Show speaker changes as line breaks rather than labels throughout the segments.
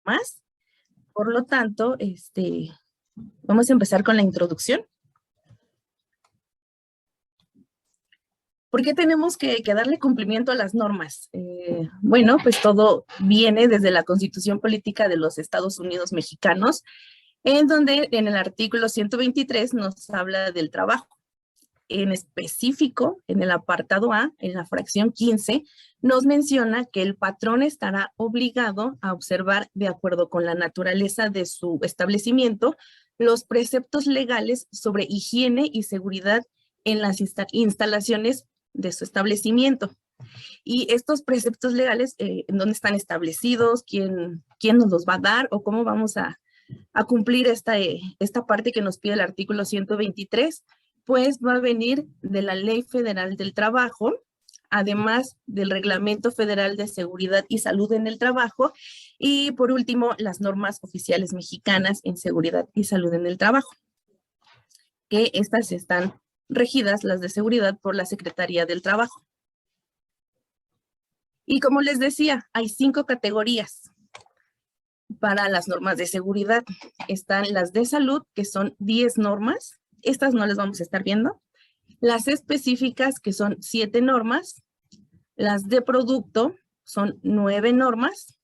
más. Por lo tanto, vamos a empezar con la introducción. ¿Por qué tenemos que darle cumplimiento a las normas? Bueno, pues todo viene desde la Constitución Política de los Estados Unidos Mexicanos, en donde en el artículo 123 nos habla del trabajo. En específico, en el apartado A, en la fracción 15, nos menciona que el patrón estará obligado a observar, de acuerdo con la naturaleza de su establecimiento, los preceptos legales sobre higiene y seguridad en las instalaciones de su establecimiento. Y estos preceptos legales, ¿en dónde están establecidos? ¿Quién nos los va a dar? ¿O cómo vamos a cumplir esta parte que nos pide el artículo 123? Pues va a venir de la Ley Federal del Trabajo, además del Reglamento Federal de Seguridad y Salud en el Trabajo, y por último, las normas oficiales mexicanas en seguridad y salud en el trabajo, que estas están regidas, las de seguridad, por la Secretaría del Trabajo. Y como les decía, hay 5 categorías para las normas de seguridad. Están las de salud, que son 10 normas. Estas no las vamos a estar viendo. Las específicas, que son 7 normas. Las de producto son 9 normas.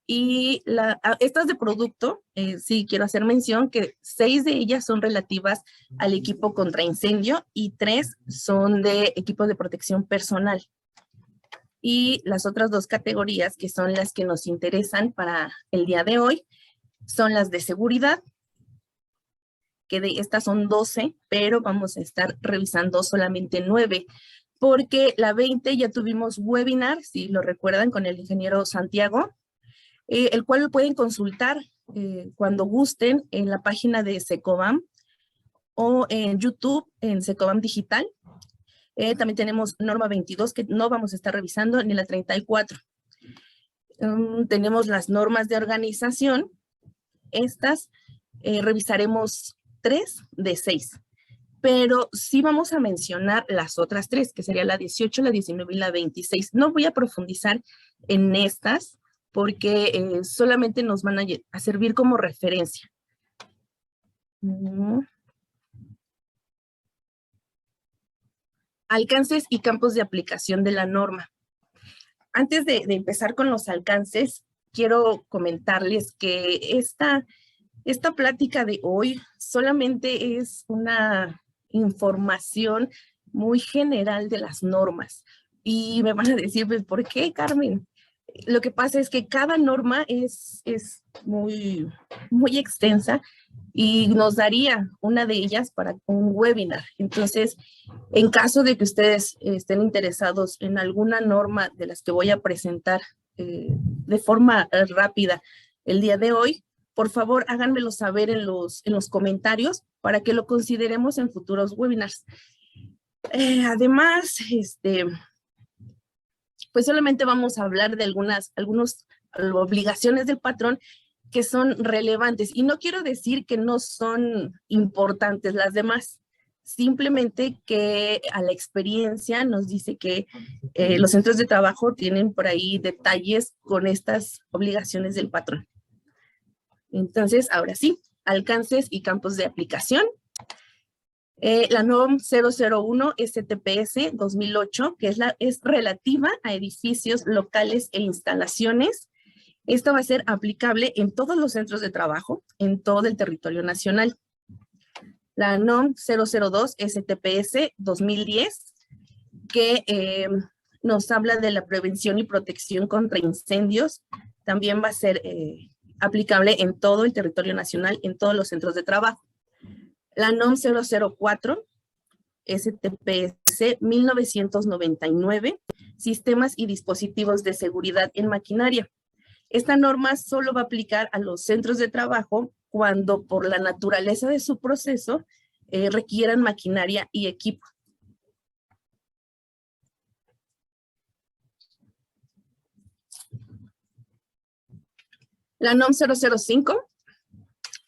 Y estas de producto, sí quiero hacer mención que 6 de ellas son relativas al equipo contra incendio y 3 son de equipo de protección personal. Y las otras 2 categorías, que son las que nos interesan para el día de hoy, son las de seguridad, que de estas son 12, pero vamos a estar revisando solamente 9, porque la 20 ya tuvimos webinar, si lo recuerdan, con el ingeniero Santiago, el cual lo pueden consultar cuando gusten en la página de Secobam o en YouTube en Secobam Digital. También tenemos norma 22 que no vamos a estar revisando, ni la 34. Tenemos las normas de organización. Estas revisaremos 3 de 6, pero sí vamos a mencionar las otras 3, que sería la 18, la 19 y la 26. No voy a profundizar en estas porque solamente nos van a servir como referencia. Alcances y campos de aplicación de la norma. Antes de empezar con los alcances, quiero comentarles que esta plática de hoy solamente es una información muy general de las normas. Y me van a decir, pues, ¿por qué, Carmen? Lo que pasa es que cada norma es muy, muy extensa y nos daría una de ellas para un webinar. Entonces, en caso de que ustedes estén interesados en alguna norma de las que voy a presentar de forma rápida el día de hoy, por favor, háganmelo saber en los comentarios para que lo consideremos en futuros webinars. Además, pues solamente vamos a hablar de algunas obligaciones del patrón que son relevantes. Y no quiero decir que no son importantes las demás, simplemente que a la experiencia nos dice que los centros de trabajo tienen por ahí detalles con estas obligaciones del patrón. Entonces, ahora sí, alcances y campos de aplicación. La NOM 001 STPS 2008, que es relativa a edificios locales e instalaciones. Esto va a ser aplicable en todos los centros de trabajo, en todo el territorio nacional. La NOM 002 STPS 2010, que nos habla de la prevención y protección contra incendios, también va a ser aplicable en todo el territorio nacional, en todos los centros de trabajo. La NOM 004 STPS 1999, sistemas y dispositivos de seguridad en maquinaria. Esta norma solo va a aplicar a los centros de trabajo cuando por la naturaleza de su proceso requieran maquinaria y equipo. La NOM 005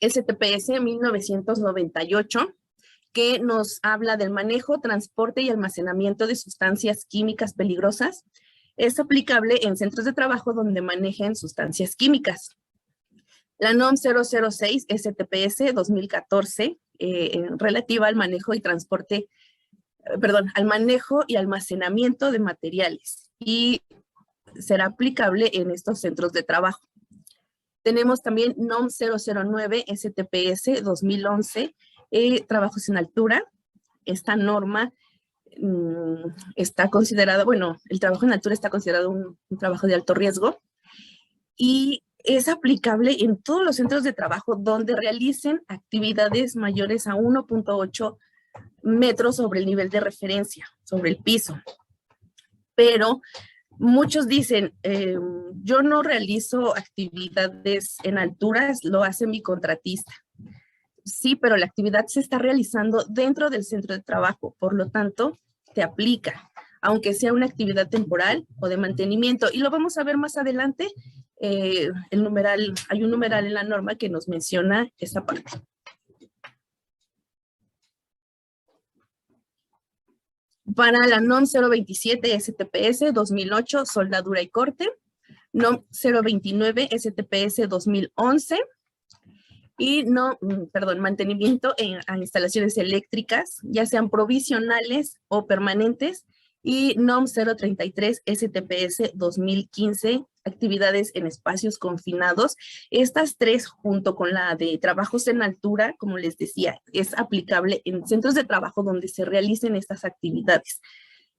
STPS 1998, que nos habla del manejo, transporte y almacenamiento de sustancias químicas peligrosas. Es aplicable en centros de trabajo donde manejen sustancias químicas. La NOM 006 STPS 2014, relativa al manejo y transporte, al manejo y almacenamiento de materiales, y será aplicable en estos centros de trabajo. Tenemos también NOM 009 STPS 2011, trabajos en altura. Esta norma está considerada, el trabajo en altura está considerado un trabajo de alto riesgo y es aplicable en todos los centros de trabajo donde realicen actividades mayores a 1.8 metros sobre el nivel de referencia, sobre el piso. Pero muchos dicen, yo no realizo actividades en alturas, lo hace mi contratista. Sí, pero la actividad se está realizando dentro del centro de trabajo, por lo tanto, te aplica, aunque sea una actividad temporal o de mantenimiento. Y lo vamos a ver más adelante. Hay un numeral en la norma que nos menciona esa parte. Para la NOM 027 STPS 2008, soldadura y corte. NOM 029 STPS 2011. Y mantenimiento a instalaciones eléctricas, ya sean provisionales o permanentes. Y NOM 033 STPS 2015, actividades en espacios confinados. Estas tres, junto con la de trabajos en altura, como les decía, es aplicable en centros de trabajo donde se realicen estas actividades,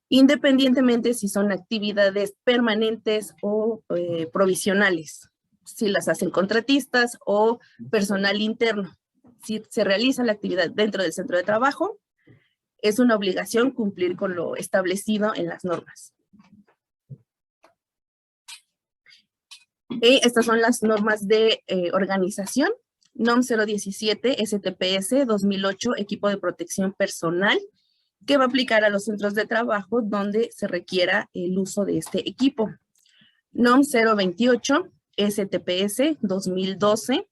independientemente si son actividades permanentes o provisionales, si las hacen contratistas o personal interno. Si se realiza la actividad dentro del centro de trabajo, es una obligación cumplir con lo establecido en las normas. Estas son las normas de organización. NOM 017 STPS 2008, equipo de protección personal, que va a aplicar a los centros de trabajo donde se requiera el uso de este equipo. NOM 028 STPS 2012,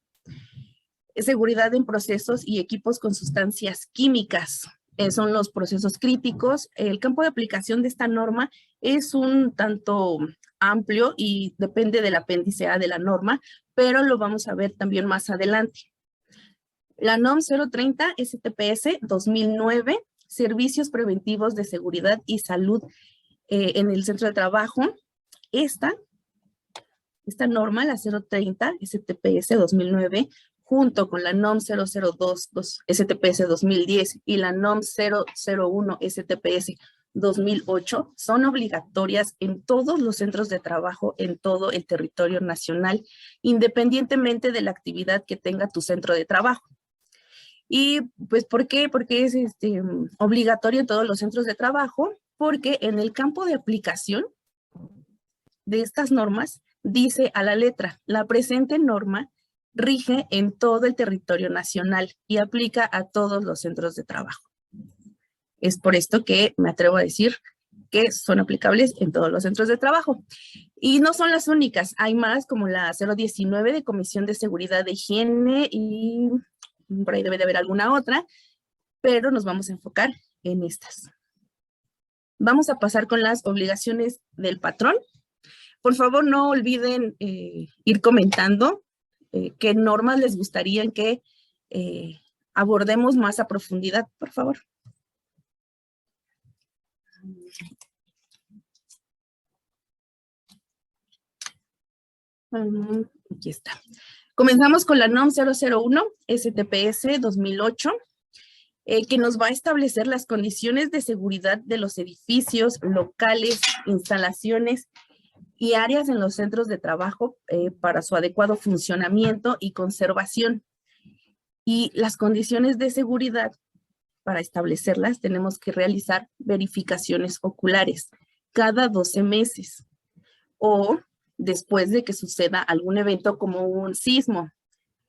seguridad en procesos y equipos con sustancias químicas. Son los procesos críticos. El campo de aplicación de esta norma es un tanto amplio y depende del apéndice A de la norma, pero lo vamos a ver también más adelante. La NOM 030 STPS 2009, servicios preventivos de seguridad y salud en el centro de trabajo. Esta norma, la 030 STPS 2009, junto con la NOM 002 STPS 2010 y la NOM 001 STPS 2008, son obligatorias en todos los centros de trabajo en todo el territorio nacional, independientemente de la actividad que tenga tu centro de trabajo. ¿Y pues por qué? Porque es obligatorio en todos los centros de trabajo, porque en el campo de aplicación de estas normas dice a la letra, la presente norma rige en todo el territorio nacional y aplica a todos los centros de trabajo. Es por esto que me atrevo a decir que son aplicables en todos los centros de trabajo. Y no son las únicas, hay más, como la 019 de Comisión de Seguridad de Higiene, y por ahí debe de haber alguna otra, pero nos vamos a enfocar en estas. Vamos a pasar con las obligaciones del patrón. Por favor, no olviden ir comentando qué normas les gustaría que abordemos más a profundidad, por favor. Aquí está. Comenzamos con la NOM 001 STPS 2008, que nos va a establecer las condiciones de seguridad de los edificios, locales, instalaciones y áreas en los centros de trabajo para su adecuado funcionamiento y conservación. Y las condiciones de seguridad, para establecerlas, tenemos que realizar verificaciones oculares cada 12 meses o después de que suceda algún evento como un sismo.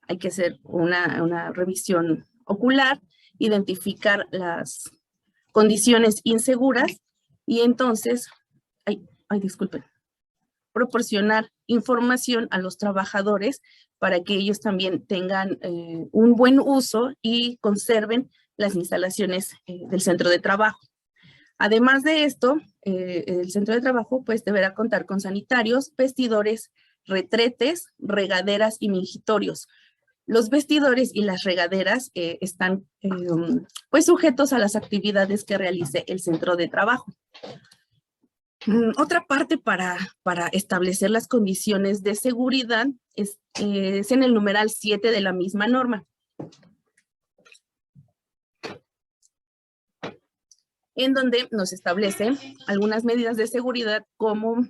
Hay que hacer una revisión ocular, identificar las condiciones inseguras y entonces, disculpen, proporcionar información a los trabajadores para que ellos también tengan un buen uso y conserven las instalaciones del centro de trabajo. Además de esto, el centro de trabajo pues deberá contar con sanitarios, vestidores, retretes, regaderas y mingitorios. Los vestidores y las regaderas están pues sujetos a las actividades que realice el centro de trabajo. Otra parte para establecer las condiciones de seguridad es en el numeral 7 de la misma norma, en donde nos establece algunas medidas de seguridad como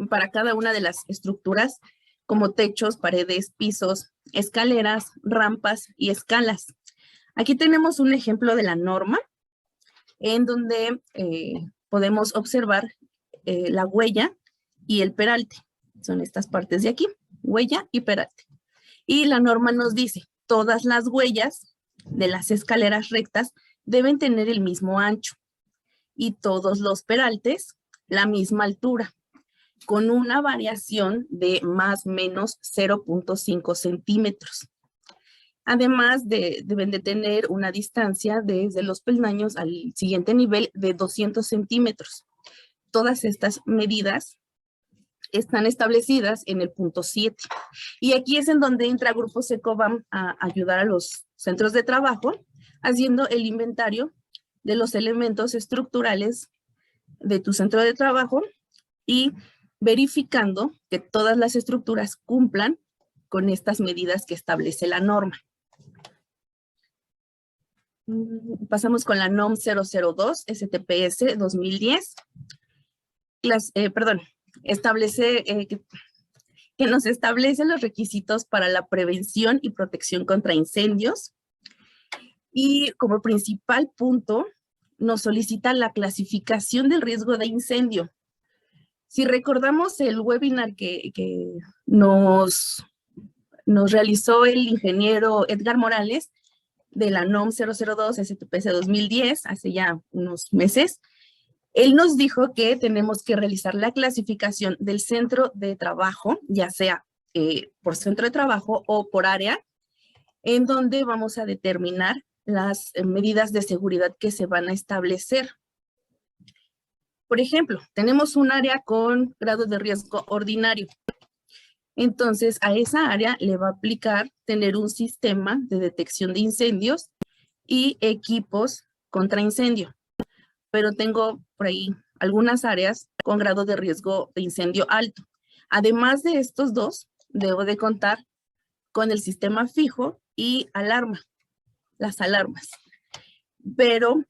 para cada una de las estructuras, como techos, paredes, pisos, escaleras, rampas y escalas. Aquí tenemos un ejemplo de la norma, en donde podemos observar la huella y el peralte. Son estas partes de aquí, huella y peralte. Y la norma nos dice, todas las huellas de las escaleras rectas deben tener el mismo ancho y todos los peraltes la misma altura, con una variación de más o menos 0.5 centímetros. Además, deben de tener una distancia desde los peldaños al siguiente nivel de 200 centímetros. Todas estas medidas están establecidas en el punto 7. Y aquí es en donde entra Grupo Secobam a ayudar a los centros de trabajo, haciendo el inventario de los elementos estructurales de tu centro de trabajo y verificando que todas las estructuras cumplan con estas medidas que establece la norma. Pasamos con la NOM 002 STPS 2010. Establece que nos establece los requisitos para la prevención y protección contra incendios. Y como principal punto, nos solicita la clasificación del riesgo de incendio. Si recordamos el webinar que nos realizó el ingeniero Edgar Morales de la NOM 002 STPS 2010, hace ya unos meses, él nos dijo que tenemos que realizar la clasificación del centro de trabajo, ya sea por centro de trabajo o por área, en donde vamos a determinar las medidas de seguridad que se van a establecer. Por ejemplo, tenemos un área con grado de riesgo ordinario. Entonces, a esa área le va a aplicar tener un sistema de detección de incendios y equipos contra incendio. Pero tengo por ahí algunas áreas con grado de riesgo de incendio alto. Además de estos dos, debo de contar con el sistema fijo y alarma, las alarmas. Pero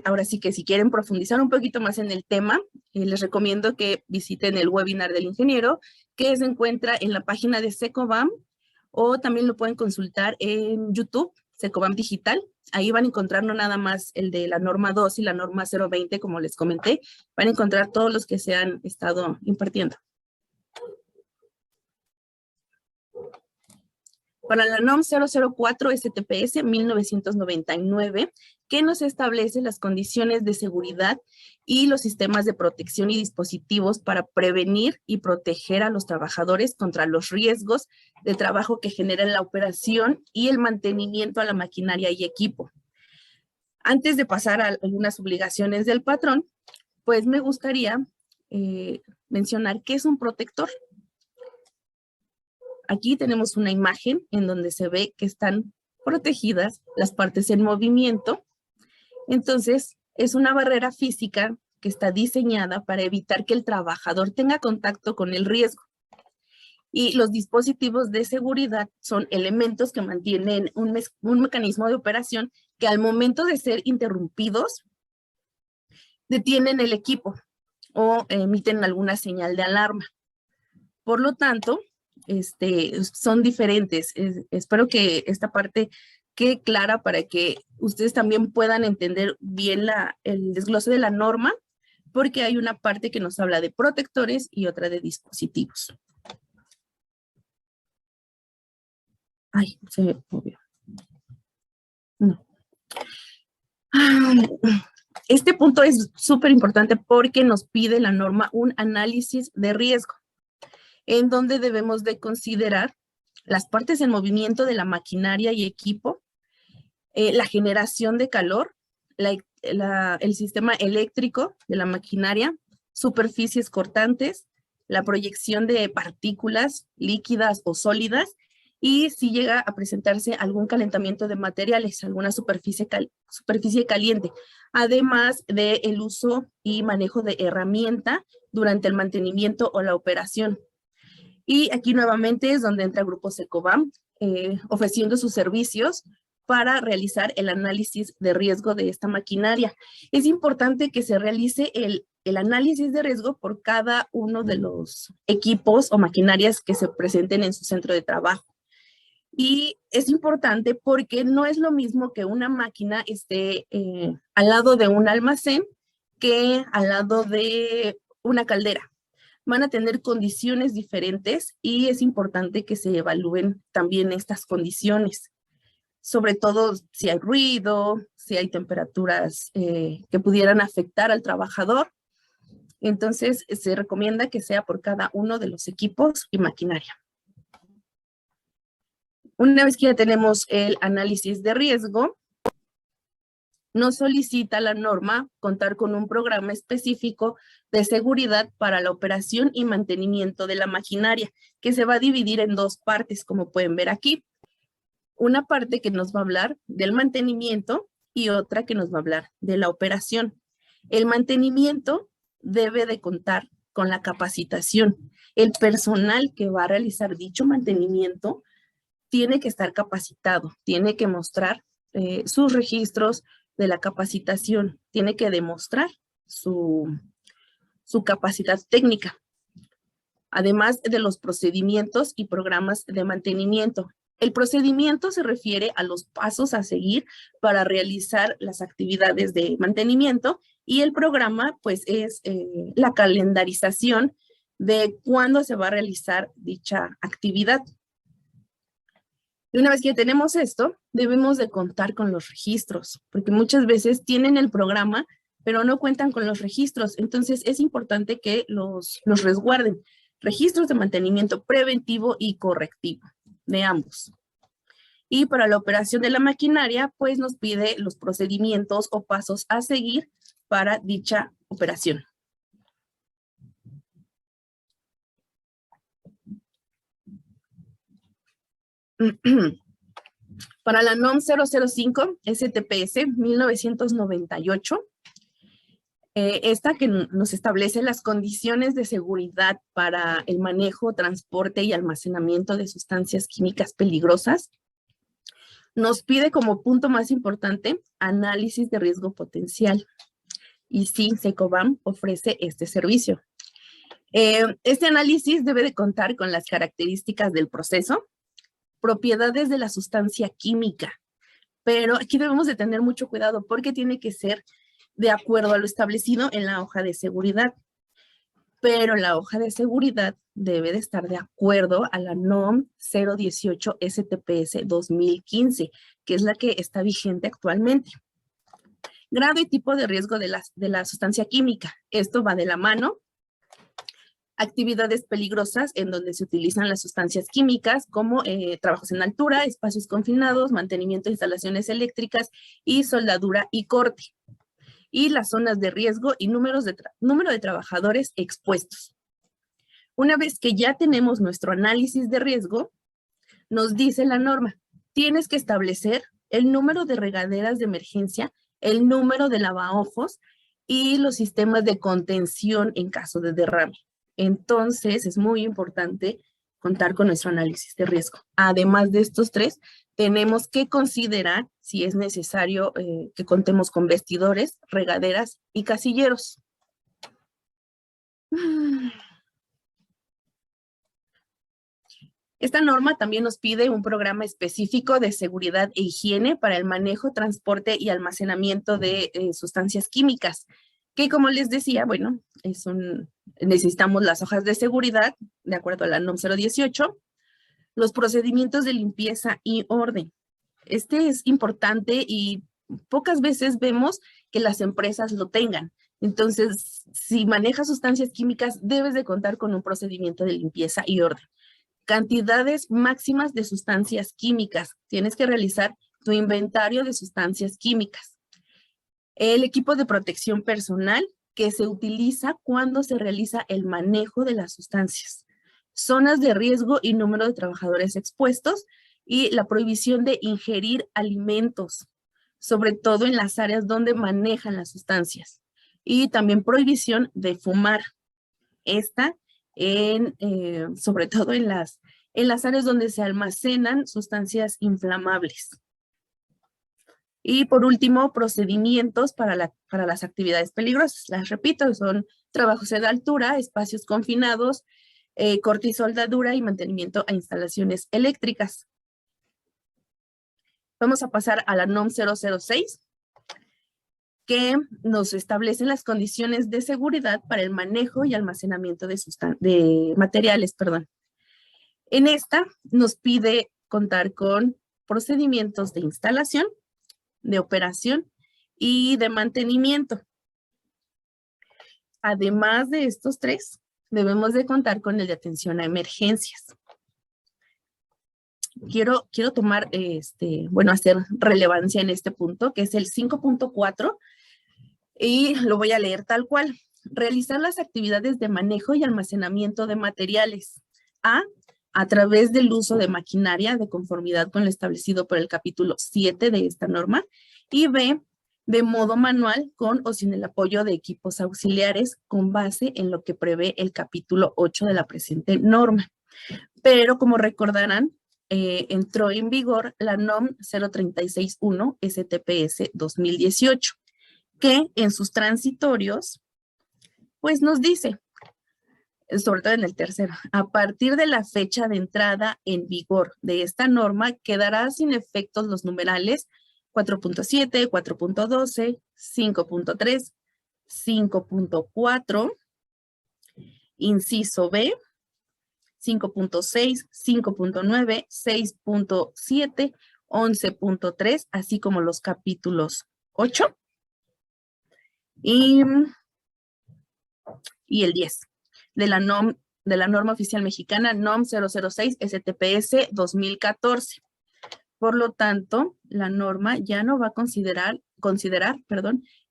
ahora sí que si quieren profundizar un poquito más en el tema, les recomiendo que visiten el webinar del ingeniero, que se encuentra en la página de Secobam, o también lo pueden consultar en YouTube, Secobam Digital. Ahí van a encontrar no nada más el de la norma 2 y la norma 020, como les comenté, van a encontrar todos los que se han estado impartiendo. Para la NOM 004 STPS 1999, que nos establece las condiciones de seguridad y los sistemas de protección y dispositivos para prevenir y proteger a los trabajadores contra los riesgos de trabajo que generan la operación y el mantenimiento a la maquinaria y equipo. Antes de pasar a algunas obligaciones del patrón, pues me gustaría mencionar qué es un protector. Aquí tenemos una imagen en donde se ve que están protegidas las partes en movimiento. Entonces, es una barrera física que está diseñada para evitar que el trabajador tenga contacto con el riesgo. Y los dispositivos de seguridad son elementos que mantienen un mecanismo de operación que al momento de ser interrumpidos, detienen el equipo o emiten alguna señal de alarma. Por lo tanto, son diferentes. Espero que esta parte quede clara para que ustedes también puedan entender bien el desglose de la norma, porque hay una parte que nos habla de protectores y otra de dispositivos. Ay, se me movió. No. Este punto es súper importante porque nos pide la norma un análisis de riesgo, en donde debemos de considerar las partes en movimiento de la maquinaria y equipo, la generación de calor, el sistema eléctrico de la maquinaria, superficies cortantes, la proyección de partículas líquidas o sólidas, y si llega a presentarse algún calentamiento de materiales, alguna superficie caliente, además del uso y manejo de herramienta durante el mantenimiento o la operación. Y aquí nuevamente es donde entra Grupo Secobam, ofreciendo sus servicios para realizar el análisis de riesgo de esta maquinaria. Es importante que se realice el análisis de riesgo por cada uno de los equipos o maquinarias que se presenten en su centro de trabajo. Y es importante porque no es lo mismo que una máquina esté al lado de un almacén que al lado de una caldera. Van a tener condiciones diferentes y es importante que se evalúen también estas condiciones. Sobre todo si hay ruido, si hay temperaturas que pudieran afectar al trabajador. Entonces, se recomienda que sea por cada uno de los equipos y maquinaria. Una vez que ya tenemos el análisis de riesgo, nos solicita la norma contar con un programa específico de seguridad para la operación y mantenimiento de la maquinaria, que se va a dividir en dos partes, como pueden ver aquí. Una parte que nos va a hablar del mantenimiento y otra que nos va a hablar de la operación. El mantenimiento debe de contar con la capacitación. El personal que va a realizar dicho mantenimiento tiene que estar capacitado, tiene que mostrar sus registros de la capacitación, tiene que demostrar su capacidad técnica, además de los procedimientos y programas de mantenimiento. El procedimiento se refiere a los pasos a seguir para realizar las actividades de mantenimiento, y el programa pues es la calendarización de cuándo se va a realizar dicha actividad. Y una vez que tenemos esto, debemos de contar con los registros, porque muchas veces tienen el programa, pero no cuentan con los registros. Entonces es importante que los resguarden. Registros de mantenimiento preventivo y correctivo, de ambos. Y para la operación de la maquinaria, pues nos pide los procedimientos o pasos a seguir para dicha operación. Para la NOM 005 STPS 1998, esta que nos establece las condiciones de seguridad para el manejo, transporte y almacenamiento de sustancias químicas peligrosas, nos pide como punto más importante análisis de riesgo potencial. Y sí, Secobam ofrece este servicio. Este análisis debe de contar con las características del proceso, propiedades de la sustancia química, pero aquí debemos de tener mucho cuidado porque tiene que ser de acuerdo a lo establecido en la hoja de seguridad. Pero la hoja de seguridad debe de estar de acuerdo a la NOM 018 STPS 2015, que es la que está vigente actualmente. Grado y tipo de riesgo de la sustancia química. Esto va de la mano. Actividades peligrosas en donde se utilizan las sustancias químicas, como trabajos en altura, espacios confinados, mantenimiento de instalaciones eléctricas y soldadura y corte. Y las zonas de riesgo y número de trabajadores expuestos. Una vez que ya tenemos nuestro análisis de riesgo, nos dice la norma, tienes que establecer el número de regaderas de emergencia, el número de lavaojos y los sistemas de contención en caso de derrame. Entonces, es muy importante contar con nuestro análisis de riesgo. Además de estos tres, tenemos que considerar si es necesario que contemos con vestidores, regaderas y casilleros. Esta norma también nos pide un programa específico de seguridad e higiene para el manejo, transporte y almacenamiento de sustancias químicas, que como les decía, bueno, necesitamos las hojas de seguridad de acuerdo a la NOM 018, los procedimientos de limpieza y orden. Este es importante y pocas veces vemos que las empresas lo tengan. Entonces, si manejas sustancias químicas, debes de contar con un procedimiento de limpieza y orden. Cantidades máximas de sustancias químicas. Tienes que realizar tu inventario de sustancias químicas. El equipo de protección personal que se utiliza cuando se realiza el manejo de las sustancias. Zonas de riesgo y número de trabajadores expuestos y la prohibición de ingerir alimentos, sobre todo en las áreas donde manejan las sustancias. Y también prohibición de fumar. Esta, sobre todo en las áreas donde se almacenan sustancias inflamables. Y por último, procedimientos para las actividades peligrosas. Las repito, son trabajos en altura, espacios confinados, corte y soldadura y mantenimiento a instalaciones eléctricas. Vamos a pasar a la NOM 006, que nos establece las condiciones de seguridad para el manejo y almacenamiento de materiales. En esta nos pide contar con procedimientos de instalación, de operación y de mantenimiento. Además de estos tres, debemos de contar con el de atención a emergencias. Quiero tomar, hacer relevancia en este punto, que es el 5.4, y lo voy a leer tal cual. Realizar las actividades de manejo y almacenamiento de materiales. A través del uso de maquinaria de conformidad con lo establecido por el capítulo 7 de esta norma. Y B, de modo manual con o sin el apoyo de equipos auxiliares con base en lo que prevé el capítulo 8 de la presente norma. Pero como recordarán, entró en vigor la NOM 0361 STPS 2018, que en sus transitorios, pues nos dice, sobre todo en el tercero, a partir de la fecha de entrada en vigor de esta norma, quedará sin efectos los numerales 4.7, 4.12, 5.3, 5.4, inciso B, 5.6, 5.9, 6.7, 11.3, así como los capítulos 8 y el 10 de la norma oficial mexicana NOM 006 STPS 2014. Por lo tanto, la norma ya no va a considerar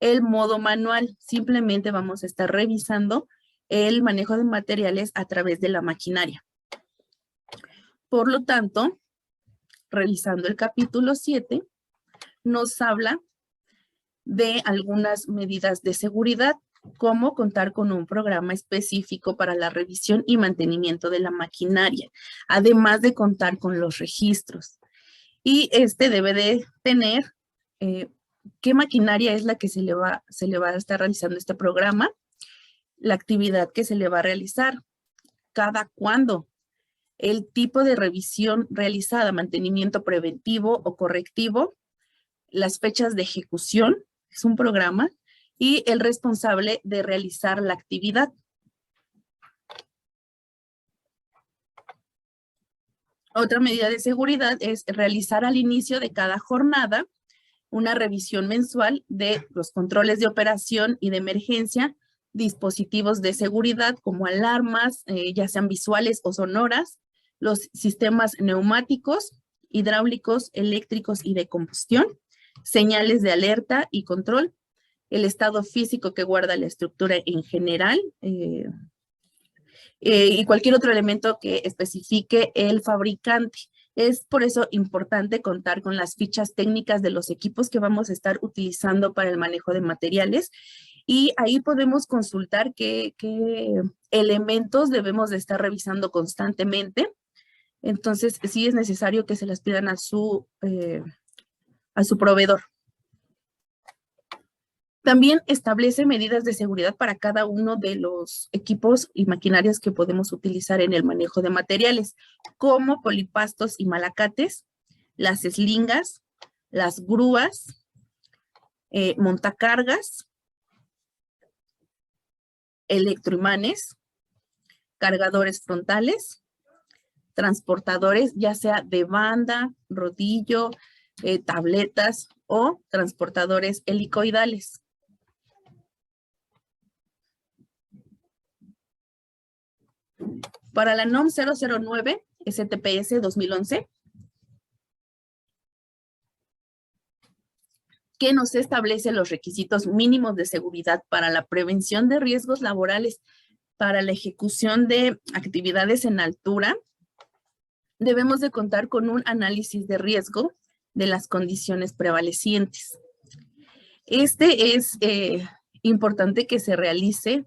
el modo manual. Simplemente vamos a estar revisando el manejo de materiales a través de la maquinaria. Por lo tanto, revisando el capítulo 7, nos habla de algunas medidas de seguridad, como contar con un programa específico para la revisión y mantenimiento de la maquinaria, además de contar con los registros. Y debe de tener qué maquinaria es la que se le va a estar realizando este programa, la actividad que se le va a realizar, cada cuándo, el tipo de revisión realizada, mantenimiento preventivo o correctivo, las fechas de ejecución, es un programa, y el responsable de realizar la actividad. Otra medida de seguridad es realizar al inicio de cada jornada una revisión mensual de los controles de operación y de emergencia, dispositivos de seguridad como alarmas, ya sean visuales o sonoras, los sistemas neumáticos, hidráulicos, eléctricos y de combustión, señales de alerta y control, el estado físico que guarda la estructura en general, y cualquier otro elemento que especifique el fabricante. Es por eso importante contar con las fichas técnicas de los equipos que vamos a estar utilizando para el manejo de materiales, y ahí podemos consultar qué elementos debemos de estar revisando constantemente. Entonces, sí es necesario que se las pidan a su proveedor. También establece medidas de seguridad para cada uno de los equipos y maquinarias que podemos utilizar en el manejo de materiales, como polipastos y malacates, las eslingas, las grúas, montacargas, electroimanes, cargadores frontales, transportadores, ya sea de banda, rodillo, tabletas o transportadores helicoidales. Para la NOM 009 STPS 2011, que nos establece los requisitos mínimos de seguridad para la prevención de riesgos laborales, para la ejecución de actividades en altura. Debemos de contar con un análisis de riesgo de las condiciones prevalecientes. Este es importante que se realice,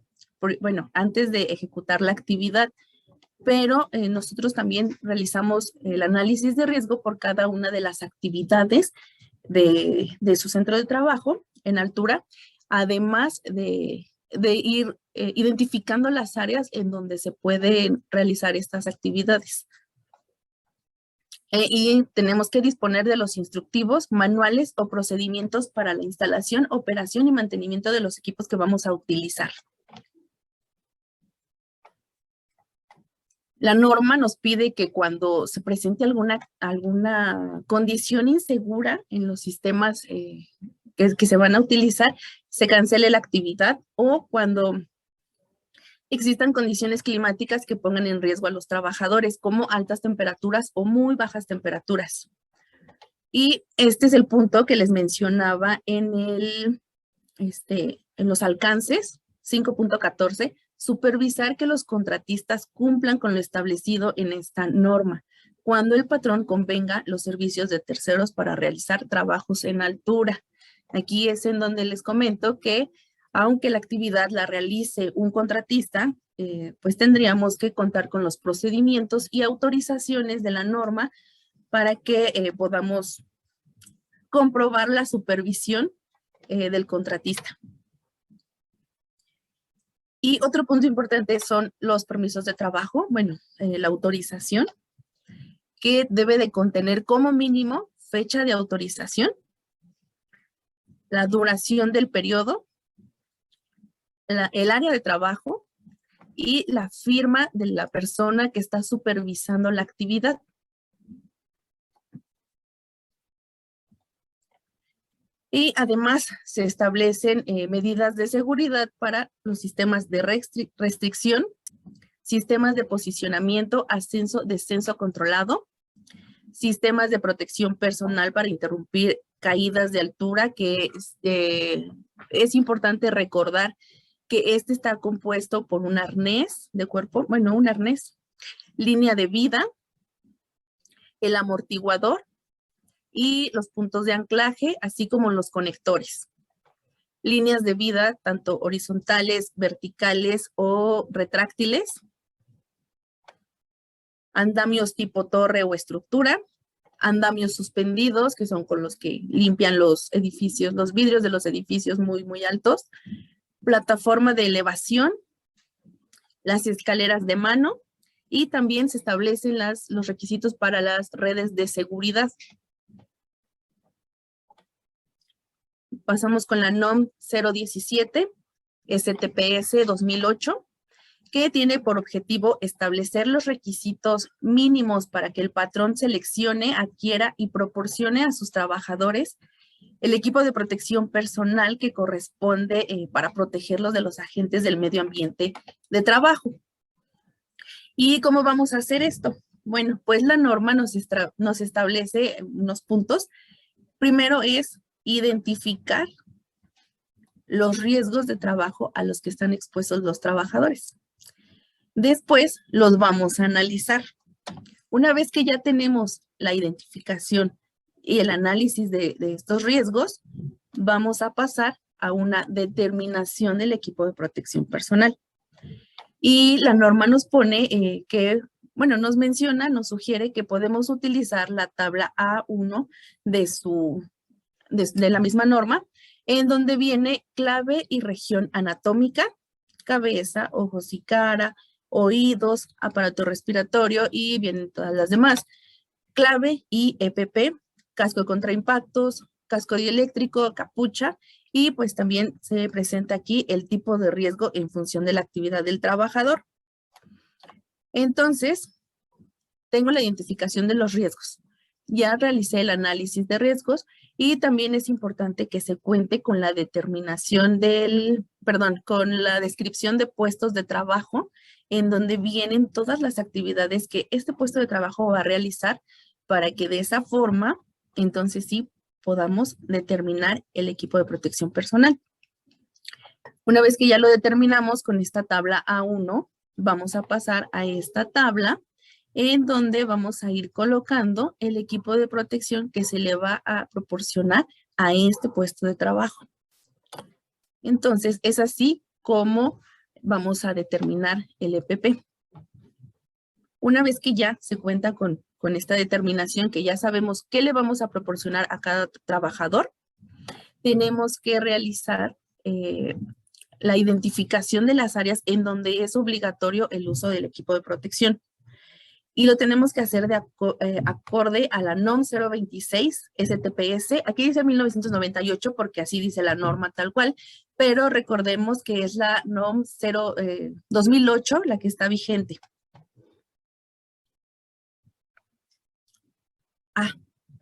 bueno, antes de ejecutar la actividad, pero nosotros también realizamos el análisis de riesgo por cada una de las actividades de su centro de trabajo en altura, además de ir identificando las áreas en donde se pueden realizar estas actividades. Y tenemos que disponer de los instructivos, manuales o procedimientos para la instalación, operación y mantenimiento de los equipos que vamos a utilizar. La norma nos pide que cuando se presente alguna condición insegura en los sistemas que se van a utilizar, se cancele la actividad, o cuando existan condiciones climáticas que pongan en riesgo a los trabajadores, como altas temperaturas o muy bajas temperaturas. Y este es el punto que les mencionaba en los alcances, 5.14, supervisar que los contratistas cumplan con lo establecido en esta norma, cuando el patrón convenga los servicios de terceros para realizar trabajos en altura. Aquí es en donde les comento que aunque la actividad la realice un contratista, pues tendríamos que contar con los procedimientos y autorizaciones de la norma para que podamos comprobar la supervisión del contratista. Y otro punto importante son los permisos de trabajo, bueno, la autorización, que debe de contener como mínimo fecha de autorización, la duración del periodo, el área de trabajo y la firma de la persona que está supervisando la actividad. Y además se establecen medidas de seguridad para los sistemas de restricción, sistemas de posicionamiento, ascenso, descenso controlado, sistemas de protección personal para interrumpir caídas de altura, que es importante recordar que este está compuesto por un arnés de cuerpo, bueno, un arnés, línea de vida, el amortiguador y los puntos de anclaje, así como los conectores. Líneas de vida, tanto horizontales, verticales o retráctiles. Andamios tipo torre o estructura. Andamios suspendidos, que son con los que limpian los edificios, los vidrios de los edificios muy, muy altos. Plataforma de elevación. Las escaleras de mano. Y también se establecen los requisitos para las redes de seguridad. Pasamos con la NOM 017, STPS 2008, que tiene por objetivo establecer los requisitos mínimos para que el patrón seleccione, adquiera y proporcione a sus trabajadores el equipo de protección personal que corresponde para protegerlos de los agentes del medio ambiente de trabajo. ¿Y cómo vamos a hacer esto? Bueno, pues la norma nos establece unos puntos. Primero es identificar los riesgos de trabajo a los que están expuestos los trabajadores. Después los vamos a analizar. Una vez que ya tenemos la identificación y el análisis de estos riesgos, vamos a pasar a una determinación del equipo de protección personal. Y la norma nos pone nos menciona, nos sugiere que podemos utilizar la tabla A1 de la misma norma, en donde viene clave y región anatómica, cabeza, ojos y cara, oídos, aparato respiratorio y vienen todas las demás. Clave y EPP, casco contra impactos, casco dieléctrico, capucha, y pues también se presenta aquí el tipo de riesgo en función de la actividad del trabajador. Entonces, tengo la identificación de los riesgos. Ya realicé el análisis de riesgos y también es importante que se cuente con la determinación con la descripción de puestos de trabajo, en donde vienen todas las actividades que este puesto de trabajo va a realizar, para que de esa forma, entonces sí, podamos determinar el equipo de protección personal. Una vez que ya lo determinamos con esta tabla A1, vamos a pasar a esta tabla en donde vamos a ir colocando el equipo de protección que se le va a proporcionar a este puesto de trabajo. Entonces, es así como vamos a determinar el EPP. Una vez que ya se cuenta con esta determinación, que ya sabemos qué le vamos a proporcionar a cada trabajador, tenemos que realizar la identificación de las áreas en donde es obligatorio el uso del equipo de protección. Y lo tenemos que hacer de acorde a la NOM 026 STPS. Aquí dice 1998 porque así dice la norma tal cual, pero recordemos que es la NOM 2008 la que está vigente.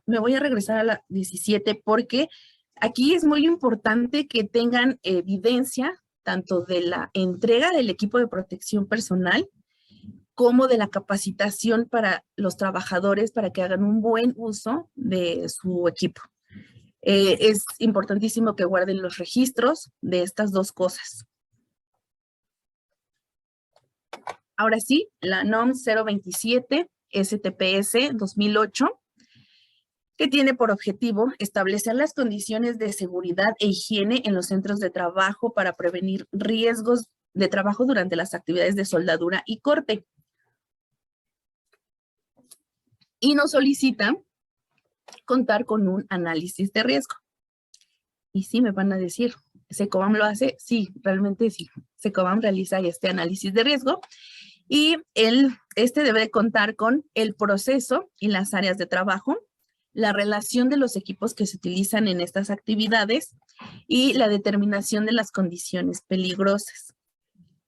Me voy a regresar a la 17 porque aquí es muy importante que tengan evidencia tanto de la entrega del equipo de protección personal como de la capacitación para los trabajadores para que hagan un buen uso de su equipo. Es importantísimo que guarden los registros de estas dos cosas. Ahora sí, la NOM 027 STPS 2008, que tiene por objetivo establecer las condiciones de seguridad e higiene en los centros de trabajo para prevenir riesgos de trabajo durante las actividades de soldadura y corte. Y nos solicita contar con un análisis de riesgo. Y sí, me van a decir, ¿Secobam lo hace? Sí, realmente sí. Secobam realiza este análisis de riesgo y este debe contar con el proceso y las áreas de trabajo, la relación de los equipos que se utilizan en estas actividades y la determinación de las condiciones peligrosas.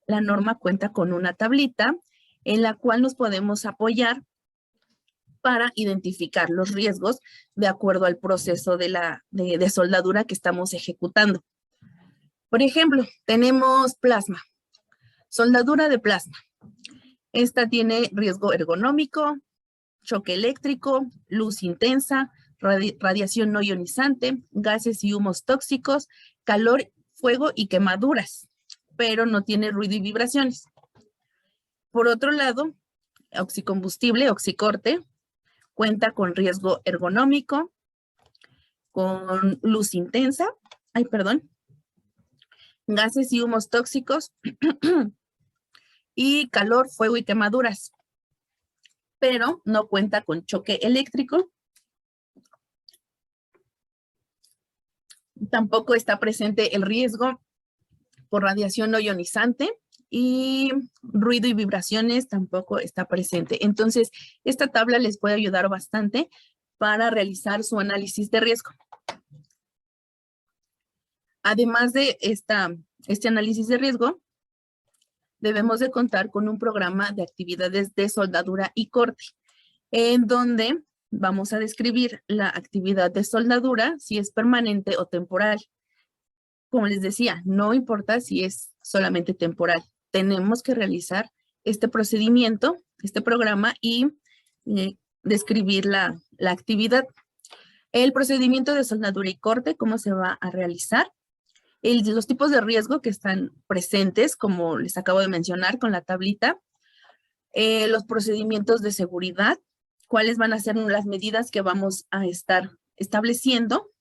La norma cuenta con una tablita en la cual nos podemos apoyar para identificar los riesgos de acuerdo al proceso de soldadura que estamos ejecutando. Por ejemplo, tenemos plasma, soldadura de plasma. Esta tiene riesgo ergonómico, choque eléctrico, luz intensa, radiación no ionizante, gases y humos tóxicos, calor, fuego y quemaduras, pero no tiene ruido y vibraciones. Por otro lado, oxicombustible, oxicorte, cuenta con riesgo ergonómico, con luz intensa, gases y humos tóxicos y calor, fuego y quemaduras, pero no cuenta con choque eléctrico. Tampoco está presente el riesgo por radiación no ionizante y ruido y vibraciones tampoco está presente. Entonces, esta tabla les puede ayudar bastante para realizar su análisis de riesgo. Además de este análisis de riesgo, debemos de contar con un programa de actividades de soldadura y corte, en donde vamos a describir la actividad de soldadura, si es permanente o temporal. Como les decía, no importa si es solamente temporal. Tenemos que realizar este procedimiento, este programa y describir la actividad. El procedimiento de soldadura y corte, cómo se va a realizar. Los tipos de riesgo que están presentes, como les acabo de mencionar con la tablita. Los procedimientos de seguridad, cuáles van a ser las medidas que vamos a estar estableciendo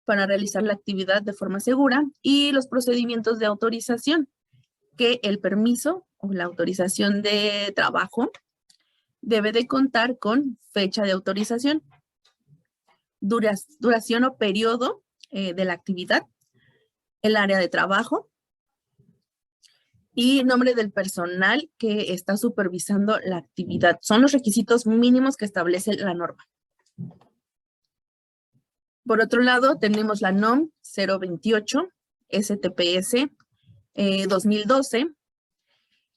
para realizar la actividad de forma segura, y los procedimientos de autorización, que el permiso o la autorización de trabajo debe de contar con fecha de autorización, duración o periodo de la actividad, el área de trabajo y nombre del personal que está supervisando la actividad. Son los requisitos mínimos que establece la norma. Por otro lado, tenemos la NOM 028 STPS 2012,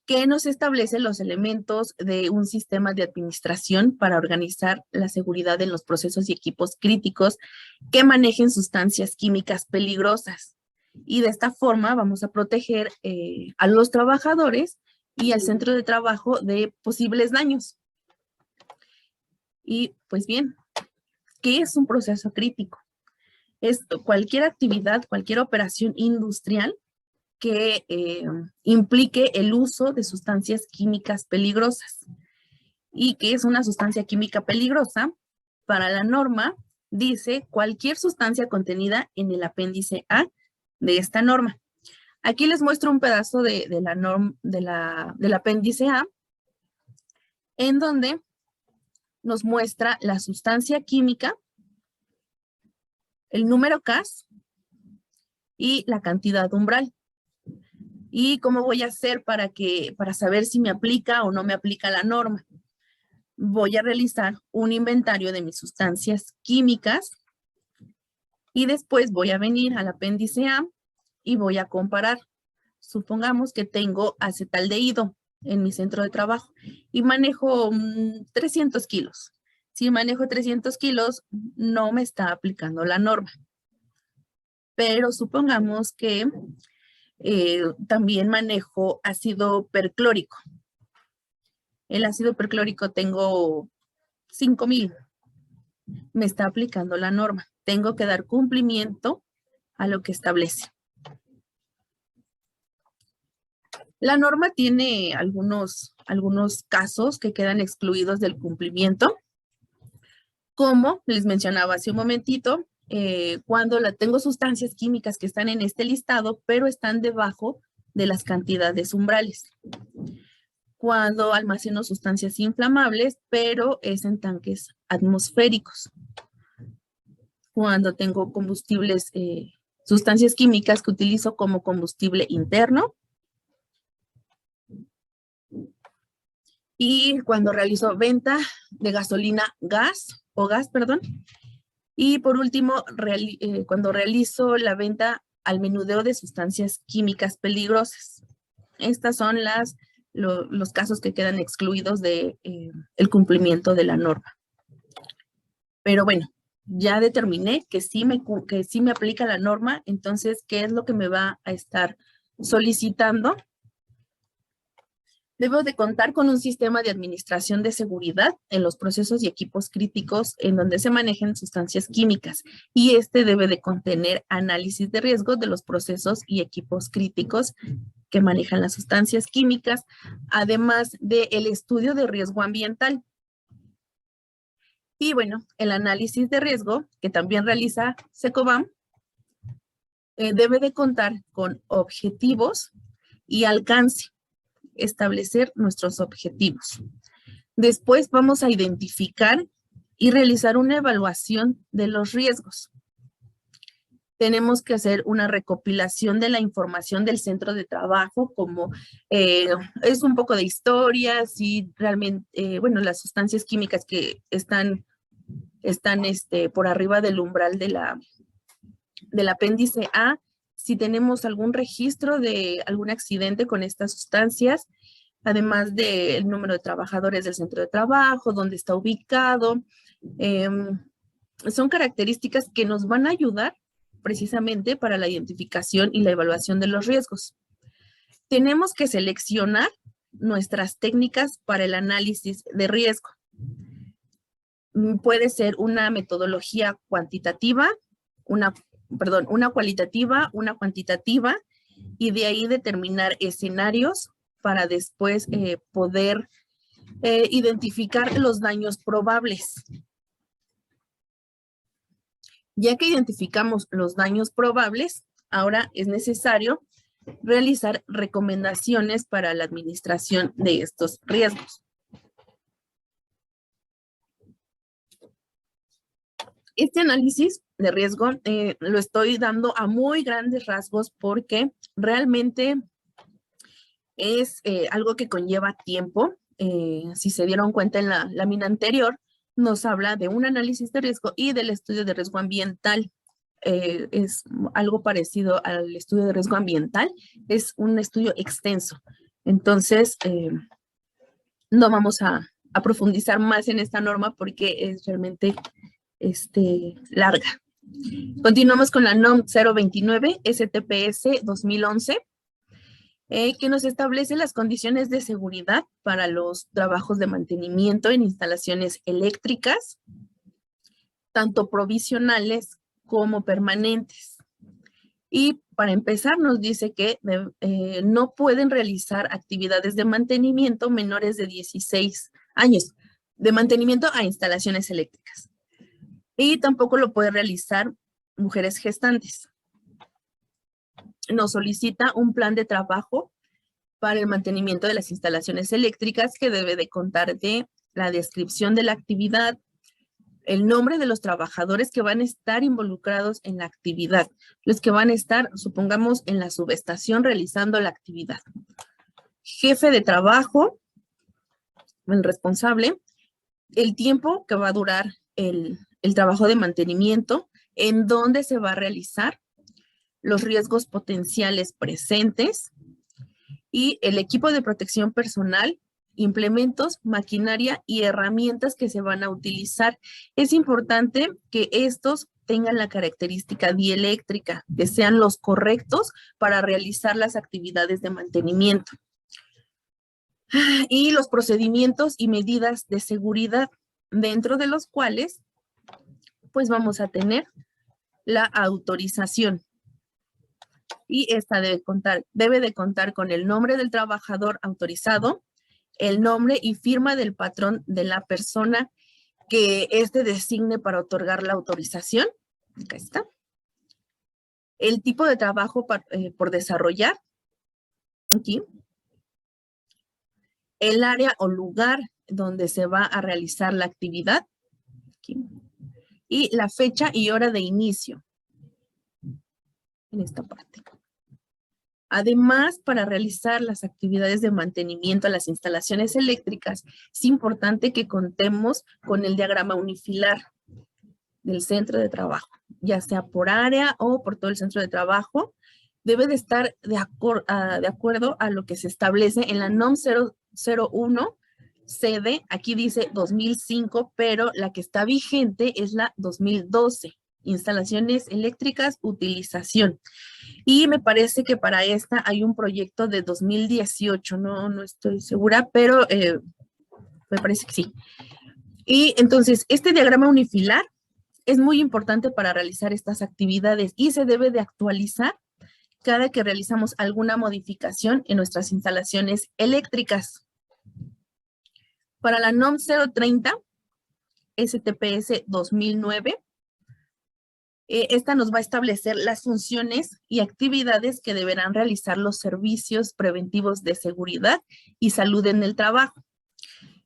que nos establece los elementos de un sistema de administración para organizar la seguridad en los procesos y equipos críticos que manejen sustancias químicas peligrosas. Y de esta forma vamos a proteger a los trabajadores y al centro de trabajo de posibles daños. Y pues bien, ¿Qué es un proceso crítico? Es cualquier actividad, cualquier operación industrial que implique el uso de sustancias químicas peligrosas. ¿Y qué es una sustancia química peligrosa? Para la norma, dice cualquier sustancia contenida en el apéndice A de esta norma. Aquí les muestro un pedazo de la norma del apéndice A, en donde nos muestra la sustancia química, el número CAS y la cantidad umbral. ¿Y cómo voy a hacer para saber si me aplica o no me aplica la norma? Voy a realizar un inventario de mis sustancias químicas y después voy a venir al apéndice A y voy a comparar. Supongamos que tengo acetaldehído en mi centro de trabajo y manejo 300 kilos. Si manejo 300 kilos, no me está aplicando la norma. Pero supongamos que también manejo ácido perclórico. El ácido perclórico tengo 5,000. Me está aplicando la norma. Tengo que dar cumplimiento a lo que establece. La norma tiene algunos casos que quedan excluidos del cumplimiento, como les mencionaba hace un momentito, cuando tengo sustancias químicas que están en este listado, pero están debajo de las cantidades umbrales. Cuando almaceno sustancias inflamables, pero es en tanques atmosféricos. Cuando tengo combustibles, sustancias químicas que utilizo como combustible interno. Y cuando realizo venta de gasolina gas, perdón. Y por último, cuando realizo la venta al menudeo de sustancias químicas peligrosas. Estas son los casos que quedan excluidos de el cumplimiento de la norma. Pero bueno, ya determiné que sí me aplica la norma, entonces, ¿qué es lo que me va a estar solicitando? Debo de contar con un sistema de administración de seguridad en los procesos y equipos críticos en donde se manejen sustancias químicas, y este debe de contener análisis de riesgo de los procesos y equipos críticos que manejan las sustancias químicas, además del estudio de riesgo ambiental. Y bueno, el análisis de riesgo que también realiza SECOBAM debe de contar con objetivos y alcance. Establecer nuestros objetivos. Después vamos a identificar y realizar una evaluación de los riesgos. Tenemos que hacer una recopilación de la información del centro de trabajo, como es un poco de historia, si realmente, bueno, las sustancias químicas que están por arriba del umbral del apéndice A, si tenemos algún registro de algún accidente con estas sustancias, además del número de trabajadores del centro de trabajo, dónde está ubicado. Son características que nos van a ayudar precisamente para la identificación y la evaluación de los riesgos. Tenemos que seleccionar nuestras técnicas para el análisis de riesgo. Puede ser una metodología cuantitativa, una cualitativa, una cuantitativa, y de ahí determinar escenarios para después poder identificar los daños probables. Ya que identificamos los daños probables, ahora es necesario realizar recomendaciones para la administración de estos riesgos. Este análisis de riesgo lo estoy dando a muy grandes rasgos porque realmente es algo que conlleva tiempo. Si se dieron cuenta en la lámina anterior, nos habla de un análisis de riesgo y del estudio de riesgo ambiental. Es algo parecido al estudio de riesgo ambiental, es un estudio extenso. Entonces, no vamos a profundizar más en esta norma porque es realmente larga. Continuamos con la NOM 029 STPS 2011, que nos establece las condiciones de seguridad para los trabajos de mantenimiento en instalaciones eléctricas. tanto provisionales como permanentes. Y para empezar nos dice que no pueden realizar actividades de mantenimiento menores de 16 años, de mantenimiento a instalaciones eléctricas. Y tampoco lo puede realizar mujeres gestantes. Nos solicita un plan de trabajo para el mantenimiento de las instalaciones eléctricas que debe de contar de la descripción de la actividad, el nombre de los trabajadores que van a estar involucrados en la actividad, los que van a estar, supongamos, en la subestación realizando la actividad. Jefe de trabajo, el responsable, el tiempo que va a durar el trabajo de mantenimiento, en dónde se va a realizar, los riesgos potenciales presentes y el equipo de protección personal, implementos, maquinaria y herramientas que se van a utilizar. Es importante que estos tengan la característica dieléctrica, que sean los correctos para realizar las actividades de mantenimiento. Y los procedimientos y medidas de seguridad, dentro de los cuales pues vamos a tener la autorización. Y esta debe de contar con el nombre del trabajador autorizado, el nombre y firma del patrón de la persona que éste designe para otorgar la autorización. Acá está. El tipo de trabajo por desarrollar. Aquí. El área o lugar donde se va a realizar la actividad. Aquí. Y la fecha y hora de inicio. En esta parte. Además, para realizar las actividades de mantenimiento a las instalaciones eléctricas, es importante que contemos con el diagrama unifilar del centro de trabajo, ya sea por área o por todo el centro de trabajo. Debe de estar de acuerdo a lo que se establece en la NOM 001 CD. Aquí dice 2005, pero la que está vigente es la 2012. Instalaciones eléctricas, utilización. Y me parece que para esta hay un proyecto de 2018, no estoy segura, pero me parece que sí. Y entonces, este diagrama unifilar es muy importante para realizar estas actividades y se debe de actualizar cada que realizamos alguna modificación en nuestras instalaciones eléctricas. Para la NOM 030, STPS 2009, esta nos va a establecer las funciones y actividades que deberán realizar los servicios preventivos de seguridad y salud en el trabajo.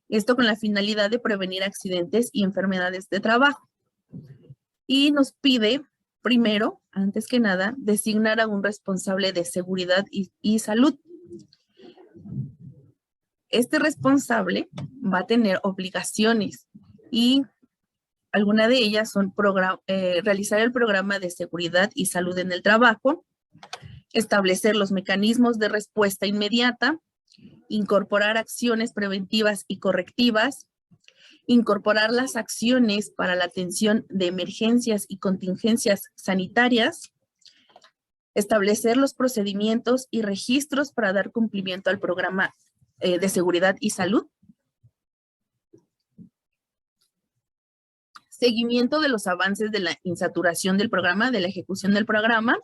Esto con la finalidad de prevenir accidentes y enfermedades de trabajo. Y nos pide, primero, antes que nada, designar a un responsable de seguridad y salud. Este responsable va a tener obligaciones y alguna de ellas son realizar el programa de seguridad y salud en el trabajo, establecer los mecanismos de respuesta inmediata, incorporar acciones preventivas y correctivas, incorporar las acciones para la atención de emergencias y contingencias sanitarias, establecer los procedimientos y registros para dar cumplimiento al programa de seguridad y salud, seguimiento de los avances de la insaturación del programa, de la ejecución del programa,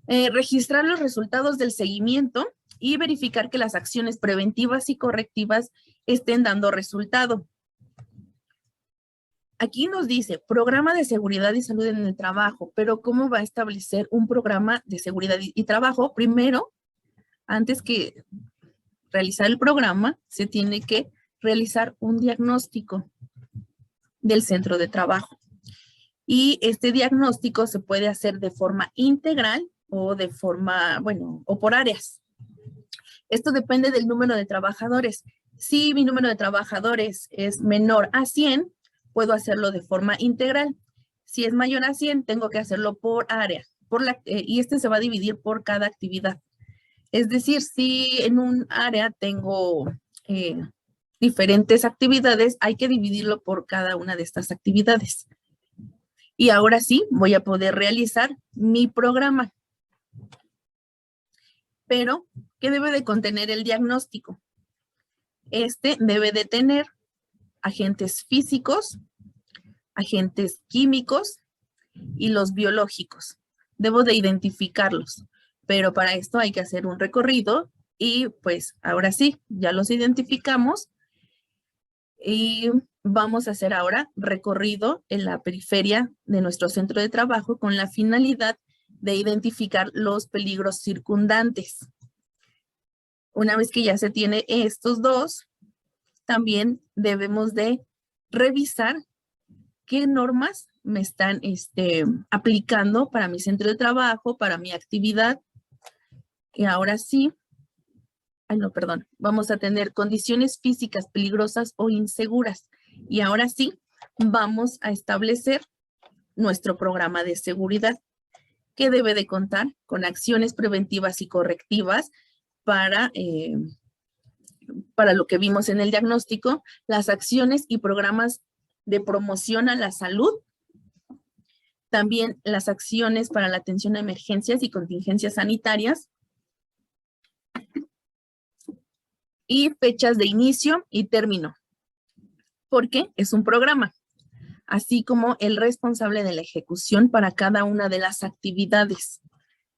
registrar los resultados del seguimiento y verificar que las acciones preventivas y correctivas estén dando resultado. Aquí nos dice programa de seguridad y salud en el trabajo, pero ¿cómo va a establecer un programa de seguridad y trabajo? Primero, antes que realizar el programa, se tiene que realizar un diagnóstico del centro de trabajo. Y este diagnóstico se puede hacer de forma integral o de forma, o por áreas. Esto depende del número de trabajadores. Si mi número de trabajadores es menor a 100, puedo hacerlo de forma integral. Si es mayor a 100, tengo que hacerlo por área. Y este se va a dividir por cada actividad. Es decir, si en un área tengo diferentes actividades, hay que dividirlo por cada una de estas actividades. Y ahora sí, voy a poder realizar mi programa. Pero, ¿qué debe de contener el diagnóstico? Este debe de tener agentes físicos, agentes químicos y los biológicos. Debo de identificarlos, pero para esto hay que hacer un recorrido y pues ahora sí, ya los identificamos y vamos a hacer ahora recorrido en la periferia de nuestro centro de trabajo con la finalidad de identificar los peligros circundantes. Una vez que ya se tiene estos dos, también debemos de revisar qué normas me están aplicando para mi centro de trabajo, para mi actividad. Y ahora sí, vamos a tener condiciones físicas peligrosas o inseguras. Y ahora sí, vamos a establecer nuestro programa de seguridad, que debe de contar con acciones preventivas y correctivas para lo que vimos en el diagnóstico, las acciones y programas de promoción a la salud, también las acciones para la atención a emergencias y contingencias sanitarias, y fechas de inicio y término, porque es un programa, así como el responsable de la ejecución para cada una de las actividades,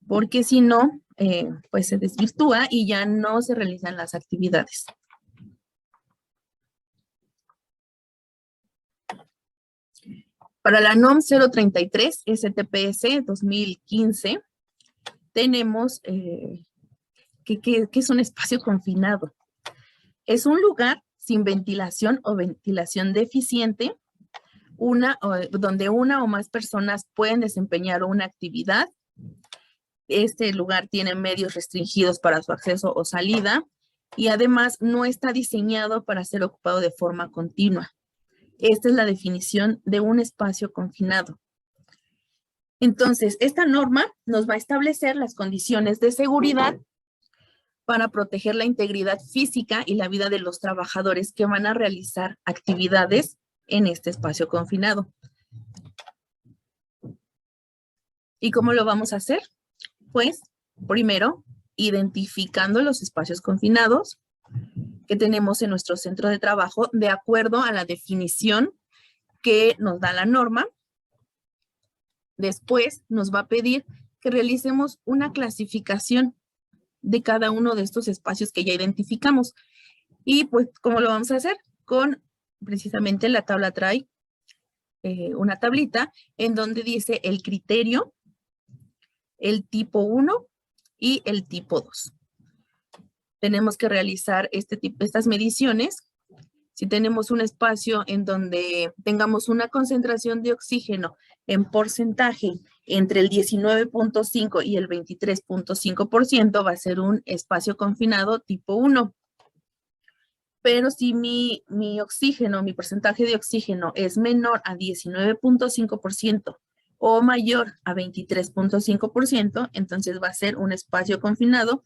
porque si no, pues se desvirtúa y ya no se realizan las actividades. Para la NOM 033 STPS 2015, tenemos que es un espacio confinado. Es un lugar sin ventilación o ventilación deficiente, donde una o más personas pueden desempeñar una actividad. Este lugar tiene medios restringidos para su acceso o salida y además no está diseñado para ser ocupado de forma continua. Esta es la definición de un espacio confinado. Entonces, esta norma nos va a establecer las condiciones de seguridad para proteger la integridad física y la vida de los trabajadores que van a realizar actividades en este espacio confinado. ¿Y cómo lo vamos a hacer? Pues, primero, identificando los espacios confinados que tenemos en nuestro centro de trabajo de acuerdo a la definición que nos da la norma. Después, nos va a pedir que realicemos una clasificación de cada uno de estos espacios que ya identificamos. Y pues, ¿cómo lo vamos a hacer? Con precisamente la tabla trae una tablita en donde dice el criterio, el tipo 1 y el tipo 2. Tenemos que realizar estas mediciones. Si tenemos un espacio en donde tengamos una concentración de oxígeno en porcentaje entre el 19.5 y el 23.5%, va a ser un espacio confinado tipo 1. Pero si mi oxígeno, mi porcentaje de oxígeno es menor a 19.5% o mayor a 23.5%, entonces va a ser un espacio confinado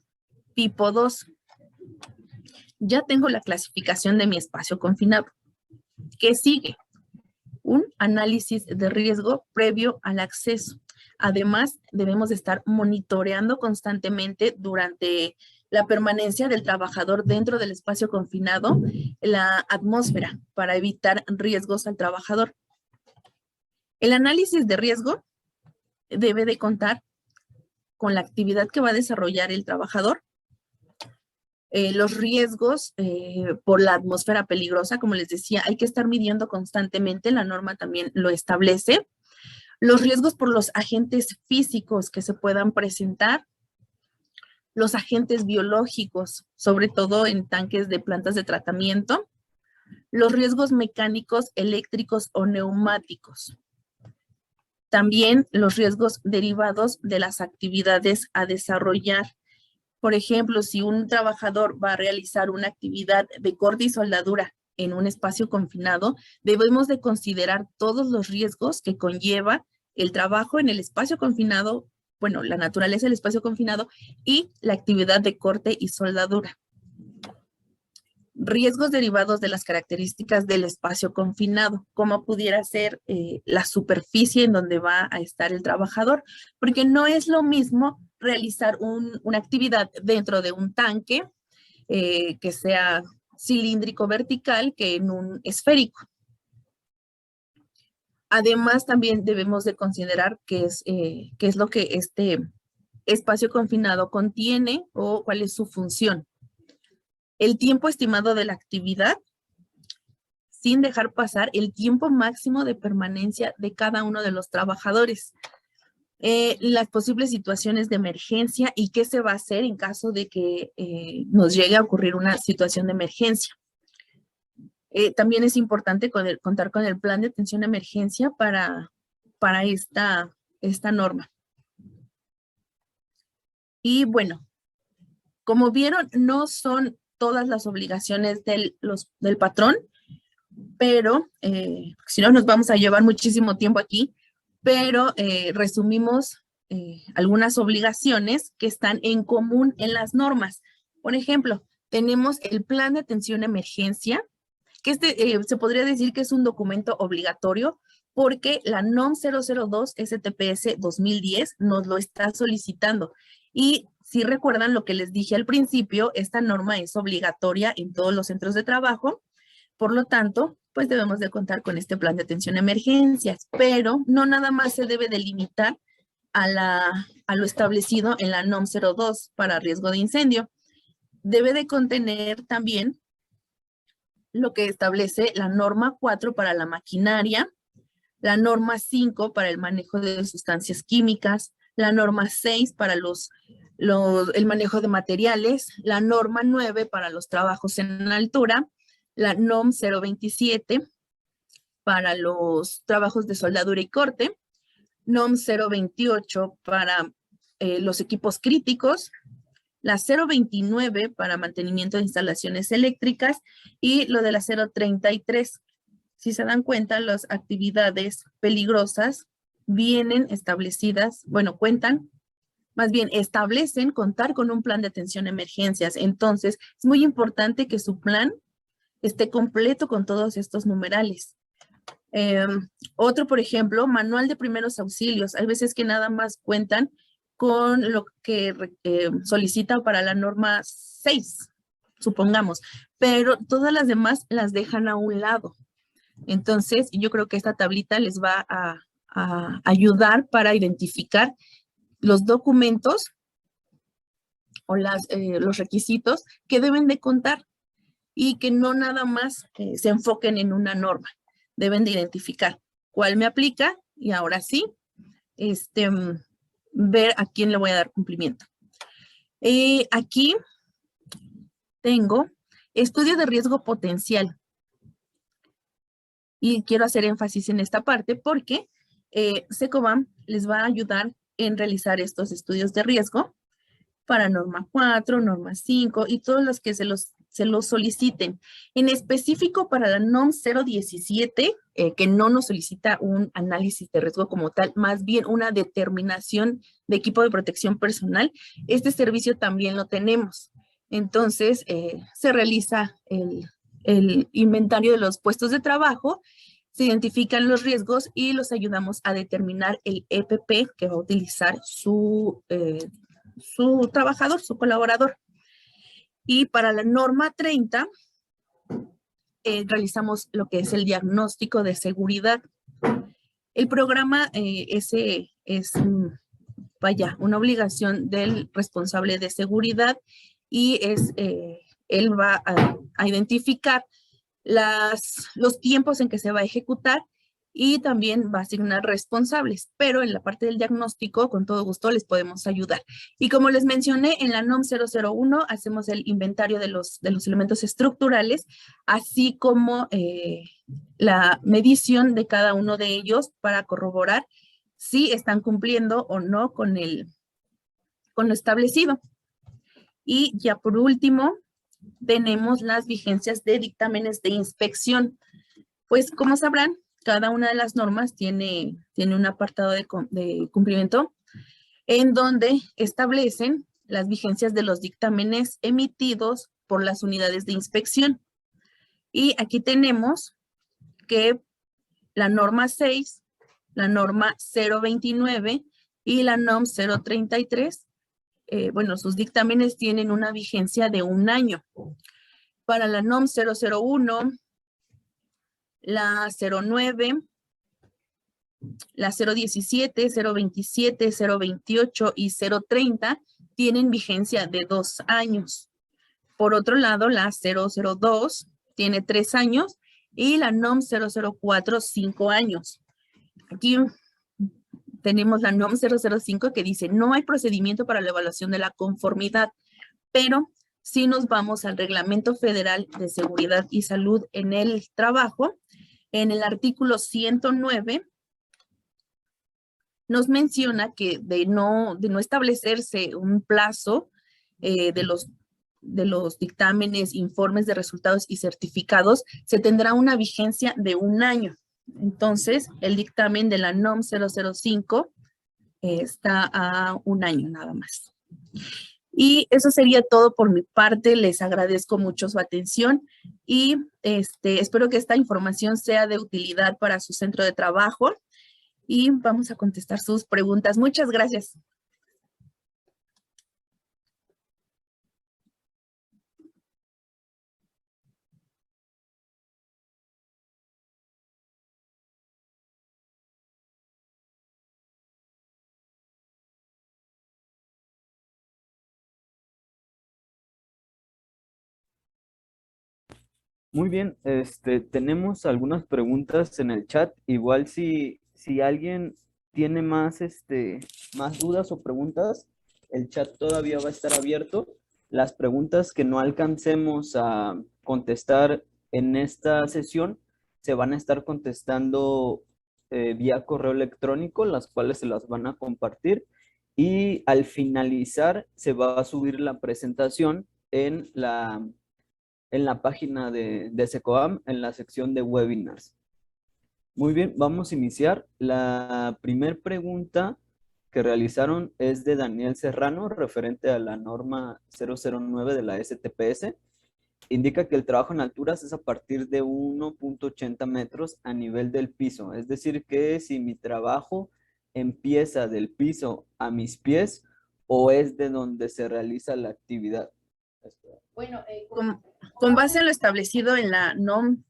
tipo 2. Ya tengo la clasificación de mi espacio confinado. ¿Qué sigue? Un análisis de riesgo previo al acceso. Además, debemos estar monitoreando constantemente durante la permanencia del trabajador dentro del espacio confinado, la atmósfera, para evitar riesgos al trabajador. El análisis de riesgo debe de contar con la actividad que va a desarrollar el trabajador, los riesgos por la atmósfera peligrosa, como les decía, hay que estar midiendo constantemente, la norma también lo establece. Los riesgos por los agentes físicos que se puedan presentar, los agentes biológicos, sobre todo en tanques de plantas de tratamiento, los riesgos mecánicos, eléctricos o neumáticos. También los riesgos derivados de las actividades a desarrollar. Por ejemplo, si un trabajador va a realizar una actividad de corte y soldadura en un espacio confinado, debemos de considerar todos los riesgos que conlleva el trabajo en el espacio confinado, bueno, la naturaleza del espacio confinado y la actividad de corte y soldadura. Riesgos derivados de las características del espacio confinado, como pudiera ser la superficie en donde va a estar el trabajador, porque no es lo mismo realizar una actividad dentro de un tanque que sea cilíndrico vertical que en un esférico. Además, también debemos de considerar qué es lo que este espacio confinado contiene o cuál es su función. El tiempo estimado de la actividad, sin dejar pasar el tiempo máximo de permanencia de cada uno de los trabajadores. Las posibles situaciones de emergencia y qué se va a hacer en caso de que nos llegue a ocurrir una situación de emergencia. También es importante contar con el plan de atención a emergencia para esta norma. Y bueno, como vieron, no son todas las obligaciones del patrón, pero si no nos vamos a llevar muchísimo tiempo aquí, pero resumimos algunas obligaciones que están en común en las normas. Por ejemplo, tenemos el plan de atención a emergencia, que se podría decir que es un documento obligatorio porque la NOM 002 STPS 2010 nos lo está solicitando. Y si recuerdan lo que les dije al principio, esta norma es obligatoria en todos los centros de trabajo. Por lo tanto, pues debemos de contar con este plan de atención a emergencias, pero no nada más se debe de limitar a lo establecido en la NOM 02 para riesgo de incendio. Debe de contener también lo que establece la norma 4 para la maquinaria, la norma 5 para el manejo de sustancias químicas, la norma 6 para el manejo de materiales, la norma 9 para los trabajos en altura, la NOM 027 para los trabajos de soldadura y corte, NOM 028 para los equipos críticos, la 029 para mantenimiento de instalaciones eléctricas y lo de la 033. Si se dan cuenta, las actividades peligrosas vienen establecidas, bueno, más bien establecen contar con un plan de atención a emergencias. Entonces, es muy importante que su plan esté completo con todos estos numerales. Otro, por ejemplo, manual de primeros auxilios. Hay veces que nada más cuentan con lo que solicita para la norma 6, supongamos, pero todas las demás las dejan a un lado. Entonces, yo creo que esta tablita les va a ayudar para identificar los documentos o los requisitos que deben de contar y que no nada más se enfoquen en una norma. Deben de identificar cuál me aplica y ahora sí, ver a quién le voy a dar cumplimiento. Aquí tengo estudio de riesgo potencial. Y quiero hacer énfasis en esta parte porque SECOBAM les va a ayudar en realizar estos estudios de riesgo para norma 4, norma 5 y todos los que se los soliciten. En específico para la NOM 017, que no nos solicita un análisis de riesgo como tal, más bien una determinación de equipo de protección personal, este servicio también lo tenemos. Entonces, se realiza el inventario de los puestos de trabajo, se identifican los riesgos y los ayudamos a determinar el EPP que va a utilizar su trabajador, su colaborador. Y para la norma 30, realizamos lo que es el diagnóstico de seguridad. El programa ese es, una obligación del responsable de seguridad y él va a identificar los tiempos en que se va a ejecutar y también va a asignar responsables, pero en la parte del diagnóstico, con todo gusto, les podemos ayudar. Y como les mencioné, en la NOM 001 hacemos el inventario de los elementos estructurales, así como la medición de cada uno de ellos para corroborar si están cumpliendo o no con lo establecido. Y ya por último, tenemos las vigencias de dictámenes de inspección. Pues como sabrán, cada una de las normas tiene un apartado de cumplimiento en donde establecen las vigencias de los dictámenes emitidos por las unidades de inspección. Y aquí tenemos que la norma 6, la norma 029 y la NOM 033, bueno, sus dictámenes tienen una vigencia de 1 año. Para la NOM 001, la 09, La 017, 027, 028 y 030 tienen vigencia de 2 años. Por otro lado, la 002 tiene 3 años y la NOM 004, 5 años. Aquí tenemos la NOM 005 que dice, no hay procedimiento para la evaluación de la conformidad, pero si nos vamos al Reglamento Federal de Seguridad y Salud en el Trabajo, en el artículo 109, nos menciona que de no establecerse un plazo de los dictámenes, informes de resultados y certificados, se tendrá una vigencia de 1 año. Entonces, el dictamen de la NOM 005 está a 1 año nada más. Y eso sería todo por mi parte. Les agradezco mucho su atención y espero que esta información sea de utilidad para su centro de trabajo y vamos a contestar sus preguntas. Muchas gracias.
Muy bien, tenemos algunas preguntas en el chat. Igual si alguien tiene más, más dudas o preguntas, el chat todavía va a estar abierto. Las preguntas que no alcancemos a contestar en esta sesión se van a estar contestando vía correo electrónico, las cuales se las van a compartir. Y al finalizar se va a subir la presentación en la página de SECOAM, en la sección de webinars. Muy bien, vamos a iniciar. La primera pregunta que realizaron es de Daniel Serrano, referente a la norma 009 de la STPS. Indica que el trabajo en alturas es a partir de 1.80 metros a nivel del piso. Es decir, que si mi trabajo empieza del piso a mis pies o es de donde se realiza la actividad.
Bueno, con base en lo establecido en la NOM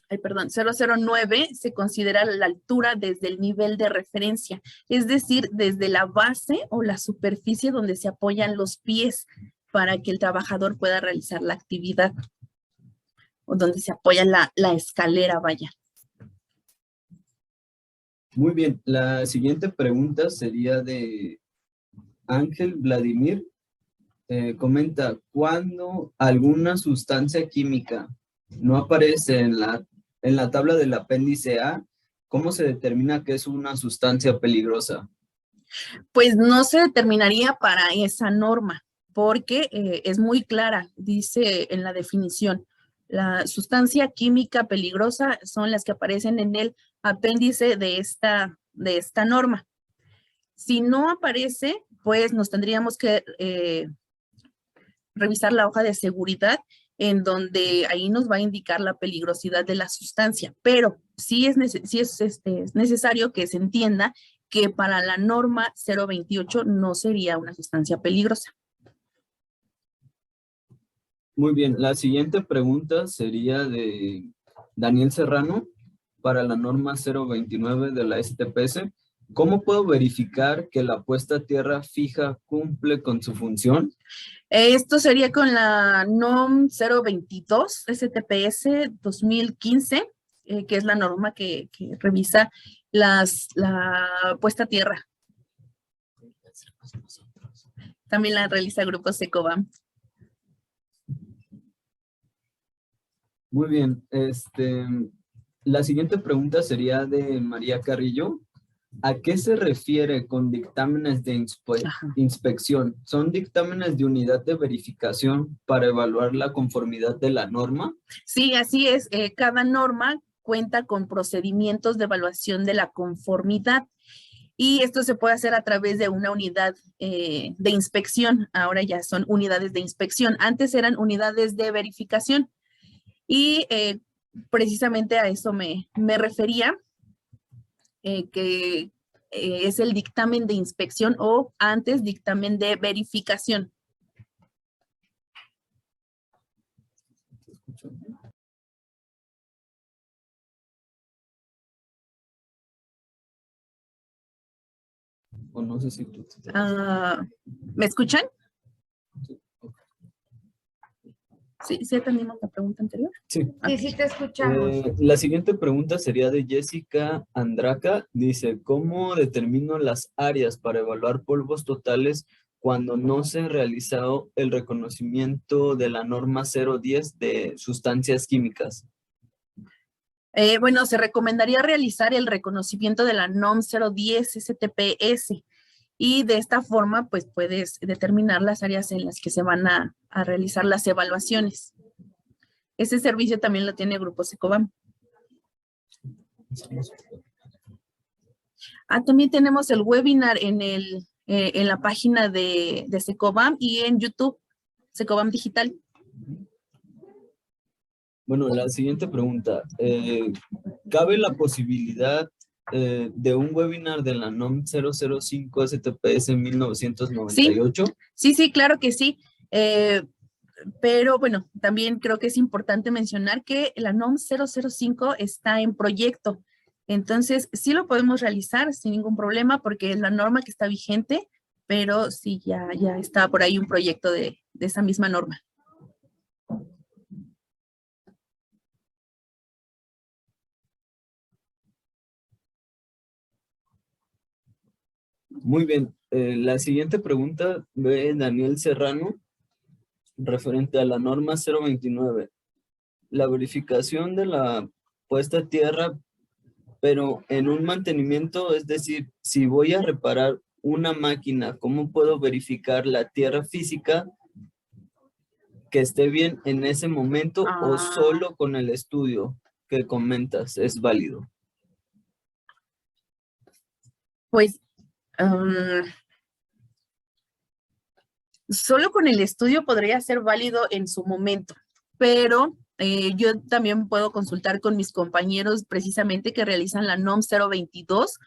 009, se considera la altura desde el nivel de referencia, es decir, desde la base o la superficie donde se apoyan los pies para que el trabajador pueda realizar la actividad o donde se apoya la escalera, vaya.
Muy bien, la siguiente pregunta sería de Ángel Vladimir. Comenta, ¿cuándo alguna sustancia química no aparece en la tabla del apéndice A? ¿Cómo se determina que es una sustancia peligrosa?
Pues no se determinaría para esa norma, porque es muy clara, dice en la definición, la sustancia química peligrosa son las que aparecen en el apéndice de esta norma. Si no aparece, pues nos tendríamos que revisar la hoja de seguridad en donde ahí nos va a indicar la peligrosidad de la sustancia, pero sí es necesario que se entienda que para la norma 028 no sería una sustancia peligrosa.
Muy bien, la siguiente pregunta sería de Daniel Serrano para la norma 029 de la STPS. ¿Cómo puedo verificar que la puesta a tierra fija cumple con su función?
Esto sería con la NOM 022 STPS 2015, que es la norma que revisa la puesta a tierra. También la realiza Grupo Secobam.
Muy bien, la siguiente pregunta sería de María Carrillo. ¿A qué se refiere con dictámenes de inspección? ¿Son dictámenes de unidad de verificación para evaluar la conformidad de la norma?
Sí, así es. Cada norma cuenta con procedimientos de evaluación de la conformidad y esto se puede hacer a través de una unidad de inspección. Ahora ya son unidades de inspección. Antes eran unidades de verificación y precisamente a eso me refería, que es el dictamen de inspección o antes dictamen de verificación.
O no sé si tú...
¿Me escuchan? ¿Sí atendimos la pregunta anterior?
Sí.
Sí, te escuchamos.
La siguiente pregunta sería de Jessica Andraca. Dice, ¿cómo determino las áreas para evaluar polvos totales cuando no se ha realizado el reconocimiento de la norma 010 de sustancias químicas?
Bueno, se recomendaría realizar el reconocimiento de la NOM 010 STPS y de esta forma pues puedes determinar las áreas en las que se van a realizar las evaluaciones. Ese servicio también lo tiene Grupo Secobam. También tenemos el webinar en la página de Secobam y en YouTube, Secobam Digital.
Bueno, la siguiente pregunta. ¿Cabe la posibilidad de un webinar de la NOM 005 STPS 1998?
Sí, claro que sí. Pero bueno, también creo que es importante mencionar que la NOM 005 está en proyecto. Entonces, sí lo podemos realizar sin ningún problema porque es la norma que está vigente, pero sí ya está por ahí un proyecto de esa misma norma.
Muy bien. La siguiente pregunta de Daniel Serrano, referente a la norma 029. La verificación de la puesta a tierra, pero en un mantenimiento, es decir, si voy a reparar una máquina, ¿cómo puedo verificar la tierra física que esté bien en ese momento o solo con el estudio que comentas es válido?
Pues solo con el estudio podría ser válido en su momento, pero yo también puedo consultar con mis compañeros precisamente que realizan la NOM 022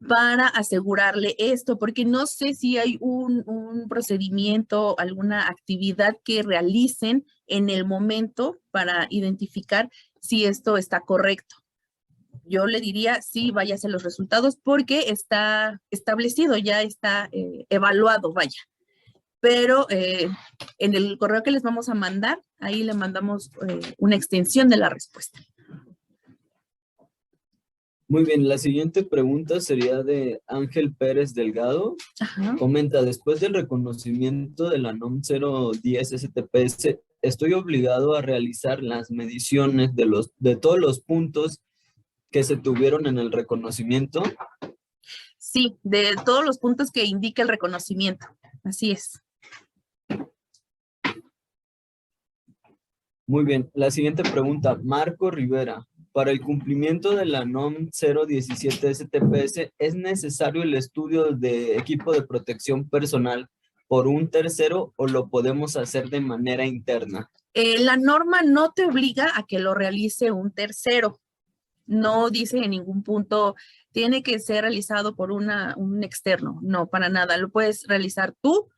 para asegurarle esto, porque no sé si hay un procedimiento, alguna actividad que realicen en el momento para identificar si esto está correcto. Yo le diría, sí, vaya a hacer los resultados porque está establecido, ya está evaluado, vaya. Pero en el correo que les vamos a mandar, ahí le mandamos una extensión de la respuesta.
Muy bien, la siguiente pregunta sería de Ángel Pérez Delgado.
Ajá.
Comenta, después del reconocimiento de la NOM 010 STPS, ¿estoy obligado a realizar las mediciones de todos los puntos que se tuvieron en el reconocimiento?
Sí, de todos los puntos que indica el reconocimiento. Así es.
Muy bien, la siguiente pregunta, Marco Rivera. Para el cumplimiento de la NOM 017 STPS, ¿es necesario el estudio de equipo de protección personal por un tercero o lo podemos hacer de manera interna?
La norma no te obliga a que lo realice un tercero. No dice en ningún punto, tiene que ser realizado por un externo. No, para nada. Lo puedes realizar tú,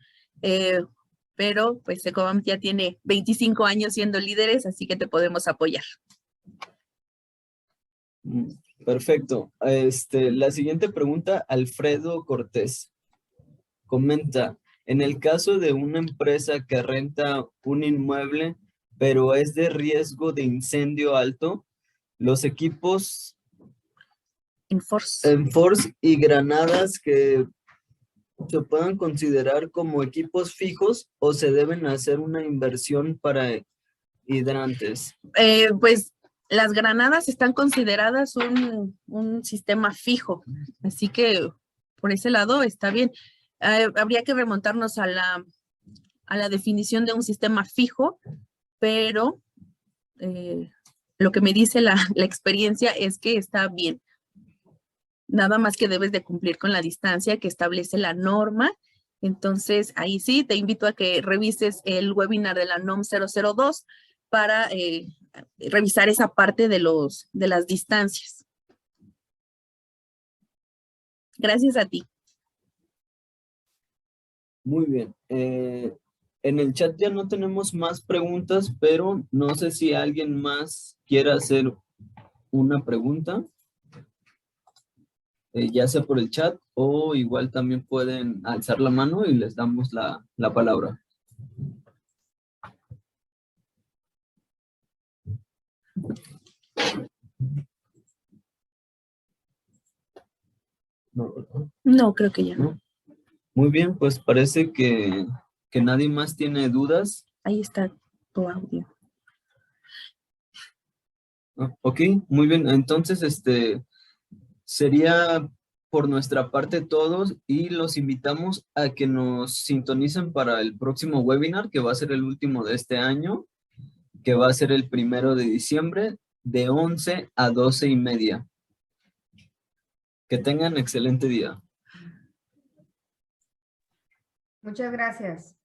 pero pues Secobam ya tiene 25 años siendo líderes, así que te podemos apoyar.
Perfecto. La siguiente pregunta, Alfredo Cortés. Comenta, en el caso de una empresa que renta un inmueble, pero es de riesgo de incendio alto, los equipos Enforce y granadas que se puedan considerar como equipos fijos o se deben hacer una inversión para hidrantes.
Pues las granadas están consideradas un sistema fijo, así que por ese lado está bien. Habría que remontarnos a la definición de un sistema fijo, pero lo que me dice la experiencia es que está bien. Nada más que debes de cumplir con la distancia que establece la norma. Entonces, ahí sí, te invito a que revises el webinar de la NOM 002 para revisar esa parte de las distancias. Gracias a ti.
Muy bien. En el chat ya no tenemos más preguntas, pero no sé si alguien más quiera hacer una pregunta. ya sea por el chat o igual también pueden alzar la mano y les damos la palabra. No, ¿verdad?
No, creo que ya no.
¿No? Muy bien, pues parece que nadie más tiene dudas.
Ahí está tu audio.
Ok, muy bien. Entonces, sería por nuestra parte todos y los invitamos a que nos sintonicen para el próximo webinar, que va a ser el último de este año, que va a ser el 1 de diciembre de 11 a 12:30. Que tengan excelente día.
Muchas gracias.